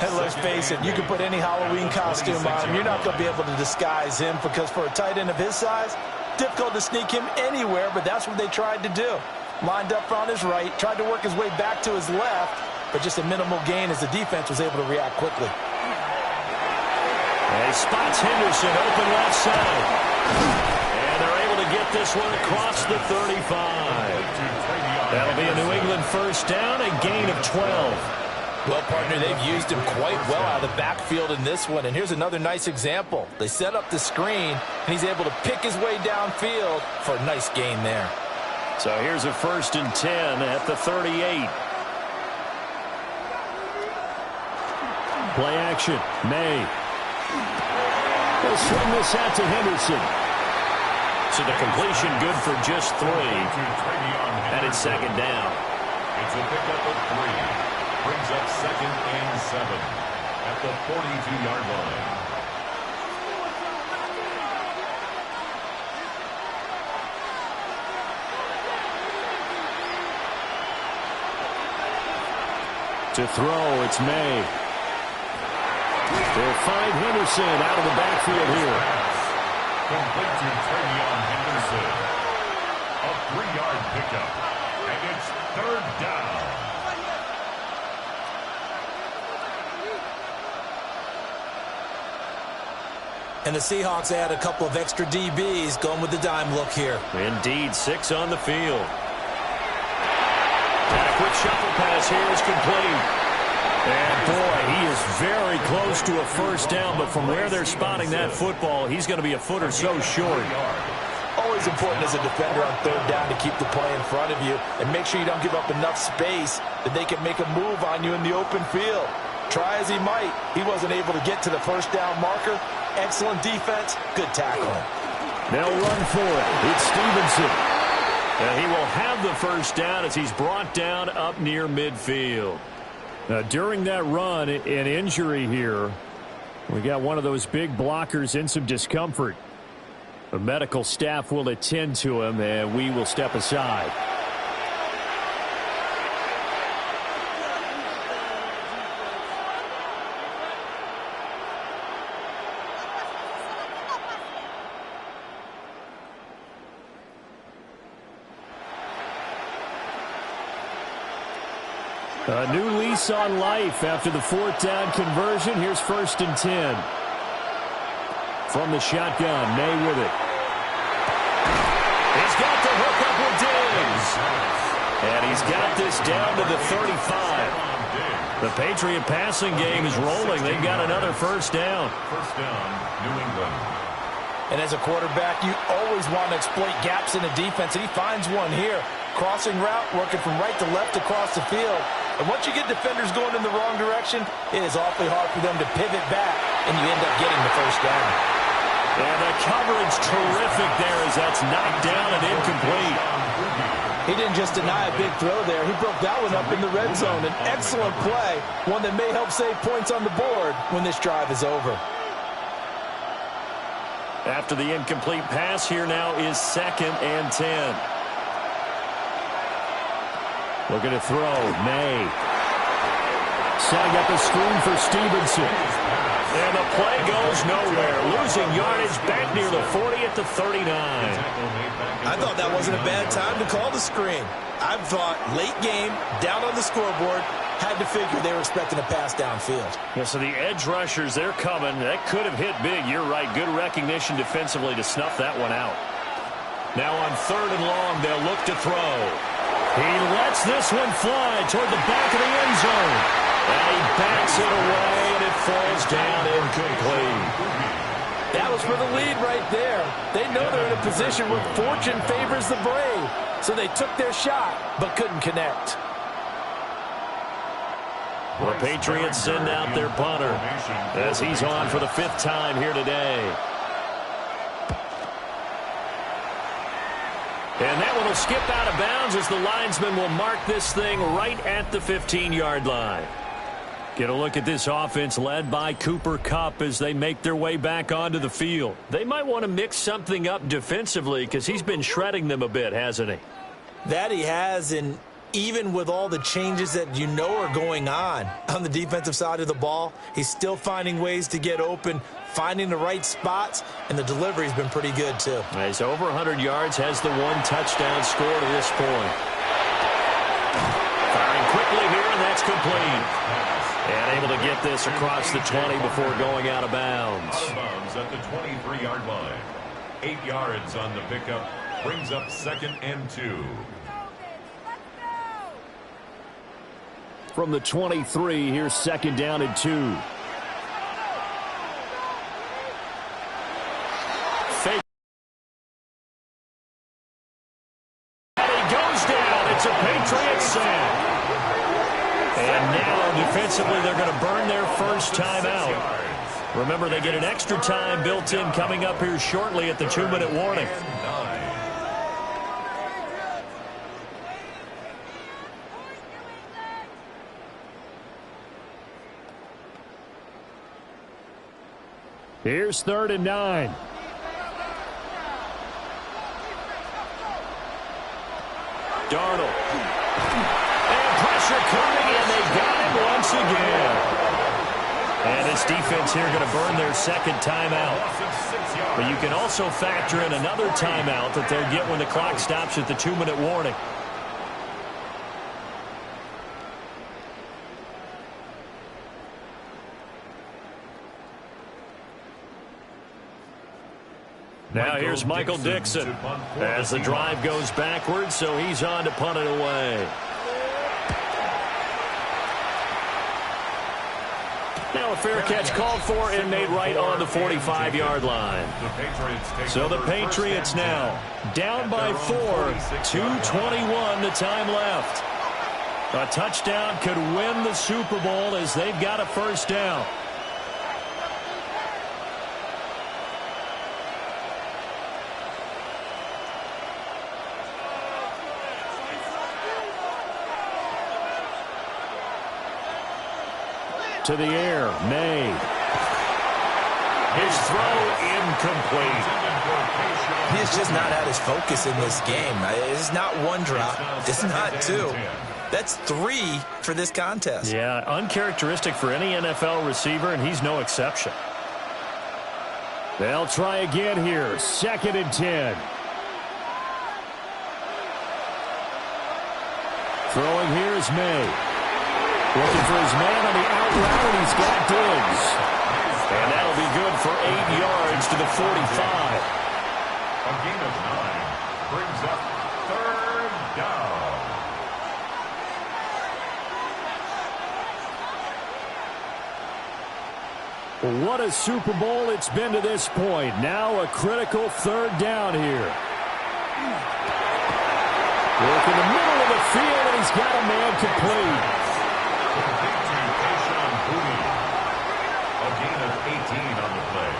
And let's face it, you can put any Halloween costume on him. You're not going to be able to disguise him because for a tight end of his size, difficult to sneak him anywhere, but that's what they tried to do. Lined up on his right, tried to work his way back to his left, but just a minimal gain as the defense was able to react quickly. And he spots Henderson open left side. And they're able to get this one across the 35. That'll be a New England first down, a gain of 12. Well, partner, they've used him quite well out of the backfield in this one. And here's another nice example. They set up the screen, and he's able to pick his way downfield for a nice gain there. So here's a 1st and 10 at the 38. Play action. May. They'll swing this out to Henderson. So the completion good for just 3. And it's second down. It's a pickup of 3. Brings up 2nd and 7 at the 42-yard line. To throw, it's May. They'll find Henderson out of the backfield here. Complete to Travion Henderson. A 3-yard pickup. And it's 3rd down. And the Seahawks add a couple of extra DBs going with the dime look here. Indeed, 6 on the field. And a quick shuffle pass here is complete. And, boy, he is very close to a first down, but from where they're spotting that football, he's going to be a foot or so short. Always important as a defender on 3rd down to keep the play in front of you and make sure you don't give up enough space that they can make a move on you in the open field. Try as he might, he wasn't able to get to the first down marker. Excellent defense, good tackling. They'll run for it. It's Stevenson. And he will have the first down as he's brought down up near midfield. During that run, an injury here. We got one of those big blockers in some discomfort. The medical staff will attend to him, and we will step aside. A new lease on life after the 4th down conversion. Here's 1st and 10. From the shotgun, May with it. He's got the hook up with Diggs. And he's got this down to the 35. The Patriot passing game is rolling. They've got another first down. First down, New England. And as a quarterback, you always want to exploit gaps in the defense, and he finds one here. Crossing route, working from right to left across the field. And once you get defenders going in the wrong direction, it is awfully hard for them to pivot back, and you end up getting the first down. And the coverage terrific there as that's knocked down and incomplete. He didn't just deny a big throw there. He broke that one up in the red zone. An excellent play, one that may help save points on the board when this drive is over. After the incomplete pass, here now is 2nd and 10. Looking to throw, May. Setting up a screen for Stevenson. And the play goes nowhere. Losing yardage back near the 40 at the 39. I thought that wasn't a bad time to call the screen. I thought late game, down on the scoreboard, had to figure they were expecting a pass downfield. Yeah, so the edge rushers, they're coming. That could have hit big. You're right. Good recognition defensively to snuff that one out. Now on 3rd and long, they'll look to throw. He lets this one fly toward the back of the end zone. And he backs it away, and it falls down incomplete. That was much for the lead right there. They know they're in a position where fortune favors the brave. So they took their shot, but couldn't connect. The Patriots send out their punter as he's on for the 5th time here today. And that one will skip out of bounds as the linesman will mark this thing right at the 15-yard line. Get a look at this offense led by Cooper Kupp as they make their way back onto the field. They might want to mix something up defensively because he's been shredding them a bit, hasn't he? That he has, and even with all the changes that you know are going on the defensive side of the ball, he's still finding ways to get open, finding the right spots, and the delivery's been pretty good too. He's over 100 yards, has the 1 touchdown score to this point. Firing quickly here, and that's complete. And able to get this across the 20 before going out of bounds. Out of bounds at the 23-yard line. 8 yards on the pickup. Brings up 2nd and 2. From the 23, here's 2nd down and 2. Fake. And he goes down. It's a Patriots sack. And now defensively they're going to burn their first timeout. Remember, they get an extra time built in coming up here shortly at the 2-minute warning. Here's 3rd and 9. Darnold. And pressure coming, and they got him once again. And this defense here going to burn their 2nd timeout. But you can also factor in another timeout that they'll get when the clock stops at the 2-minute warning. Now here's Michael Dixon as the drive goes backwards, so he's on to punt it away. Now a fair catch called for and made right on the 45-yard line. So the Patriots now down by 4, 2:21 the time left. A touchdown could win the Super Bowl as they've got a first down. To the air, May. His throw incomplete. He's just not at his focus in this game. It's not 1 drop. It's not 2. That's 3 for this contest. Yeah, uncharacteristic for any NFL receiver, and he's no exception. They'll try again here. 2nd and 10. Throwing here is May. Looking for his man on the out route, and he's got Diggs. And that'll be good for 8 yards to the 45. A gain of 9 brings up 3rd down. What a Super Bowl it's been to this point. Now a critical 3rd down here. Work in the middle of the field, and he's got a man complete. A gain of 18 on the play.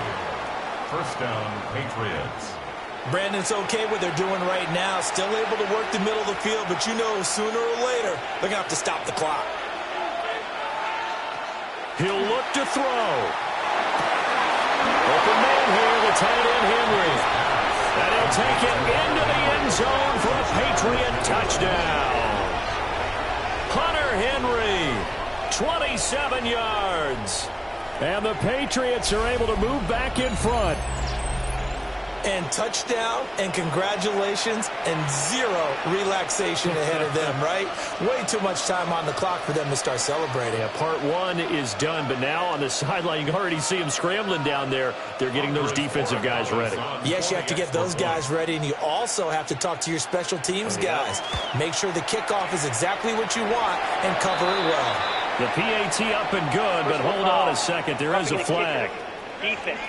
First down, Patriots. Brandon, it's okay what they're doing right now. Still able to work the middle of the field, but you know sooner or later they're going to have to stop the clock. He'll look to throw. Open man here, the tight end Henry. And he'll take it into the end zone for a Patriot touchdown. Hunter Henry, 27 yards. And the Patriots are able to move back in front. And touchdown, and congratulations, and 0 relaxation ahead of them, right? Way too much time on the clock for them to start celebrating. Yeah, part 1 is done, but now on the sideline, you can already see them scrambling down there. They're getting those defensive guys ready. Yes, you have to get those guys ready, and you also have to talk to your special teams guys. Make sure the kickoff is exactly what you want and cover it well. The PAT up and good, but hold on a second. There is a flag. Defense.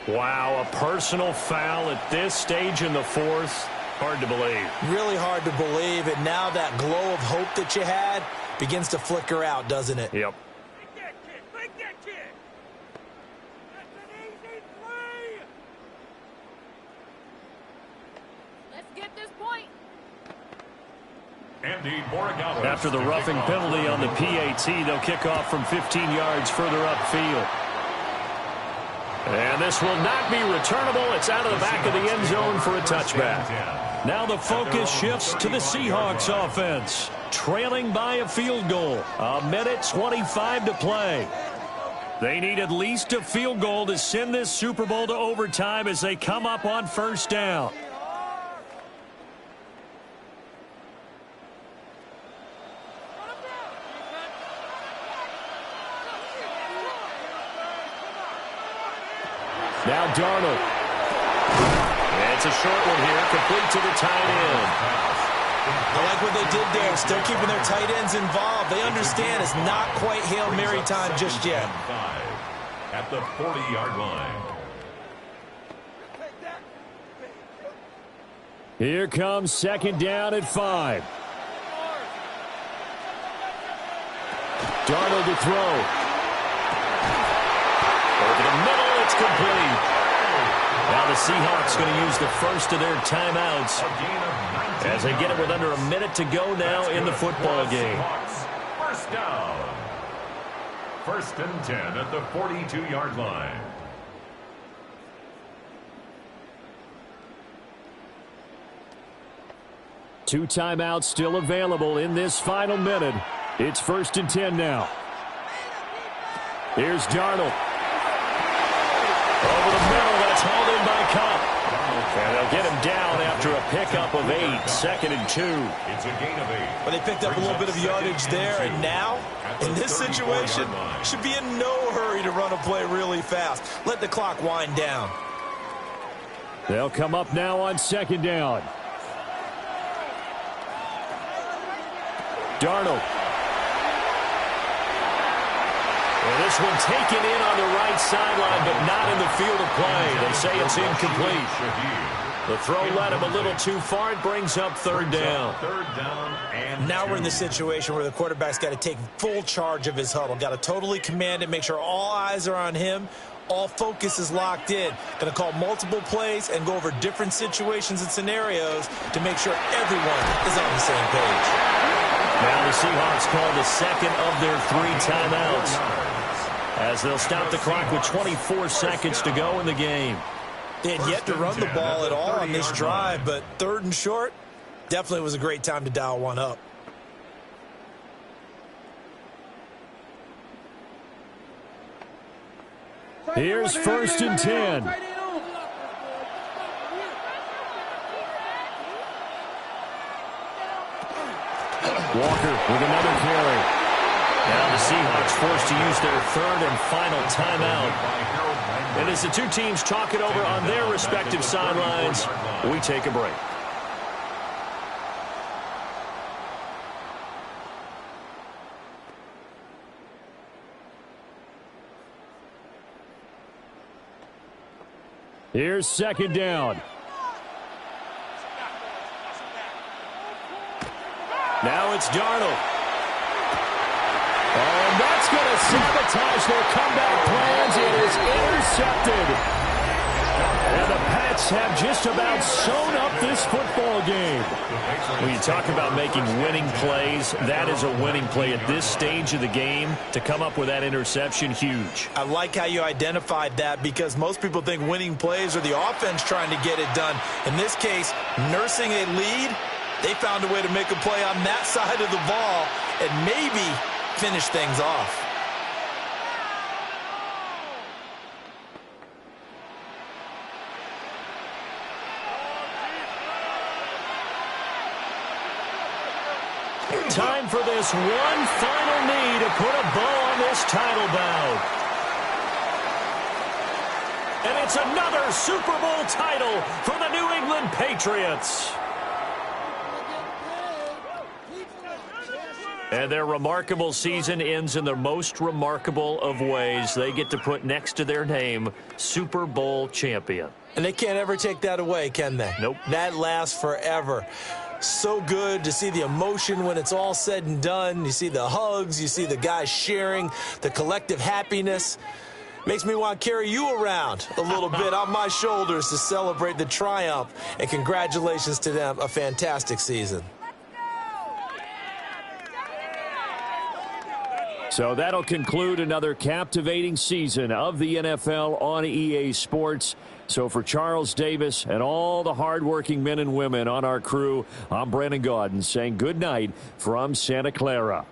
Wow, a personal foul at this stage in the fourth. Hard to believe. Really hard to believe. And now that glow of hope that you had begins to flicker out, doesn't it? Yep. Make that kick! That's an easy three! Let's get this point. After the roughing penalty on the PAT, they'll kick off from 15 yards further upfield. And this will not be returnable. It's out of the back of the end zone for a touchback. Now the focus shifts to the Seahawks offense, trailing by a field goal. 1:25 to play. They need at least a field goal to send this Super Bowl to overtime as they come up on first down. Now Darnold. It's a short one here, complete to the tight end. I like what they did there, still keeping their tight ends involved. They understand it's not quite Hail Mary time just yet. At the 40-yard line. Here comes second down at 5. Darnold to throw. Over the middle, it's complete. Now the Seahawks going to use the first of their timeouts as they get it with under a minute to go now in the football game. First down. First and 10 at the 42-yard line. Two timeouts still available in this final minute. It's first and 10 now. Here's Darnold. Over the middle, that's hauled in by Cup. And they'll get him down after a pickup of 8, second and 2. It's a gain of 8. But they picked up a little bit of yardage there, and now, in this situation, should be in no hurry to run a play really fast. Let the clock wind down. They'll come up now on second down. Darnold. And this one taken in on the right sideline, but not in the field of play. They say it's incomplete. The throw led him a little too far. It brings up third down. And now we're in the situation where the quarterback's got to take full charge of his huddle. Got to totally command it, make sure all eyes are on him. All focus is locked in. Going to call multiple plays and go over different situations and scenarios to make sure everyone is on the same page. Now the Seahawks call the second of their 3 timeouts as they'll stop the clock with 24 seconds to go in the game. They had yet to run the ball at all on this drive, but third and short definitely was a great time to dial one up. Here's first and 10. Walker with another carry. Now the Seahawks forced to use their third and final timeout. And as the two teams talk it over on their respective sidelines, we take a break. Here's second down. Now it's Darnold. And that's going to sabotage their comeback plans. It is intercepted. And the Pats have just about sewn up this football game. When you talk about making winning plays, that is a winning play at this stage of the game. To come up with that interception, huge. I like how you identified that because most people think winning plays are the offense trying to get it done. In this case, nursing a lead, they found a way to make a play on that side of the ball and maybe finish things off. Time for this one final knee to put a bow on this title bout. And it's another Super Bowl title for the New England Patriots. And their remarkable season ends in the most remarkable of ways. They get to put next to their name, Super Bowl champion. And they can't ever take that away, can they? Nope. That lasts forever. So good to see the emotion when it's all said and done. You see the hugs. You see the guys sharing, the collective happiness. Makes me want to carry you around a little bit on my shoulders to celebrate the triumph. And congratulations to them. A fantastic season. So that'll conclude another captivating season of the NFL on EA Sports. So for Charles Davis and all the hardworking men and women on our crew, I'm Brandon Gaudin saying good night from Santa Clara.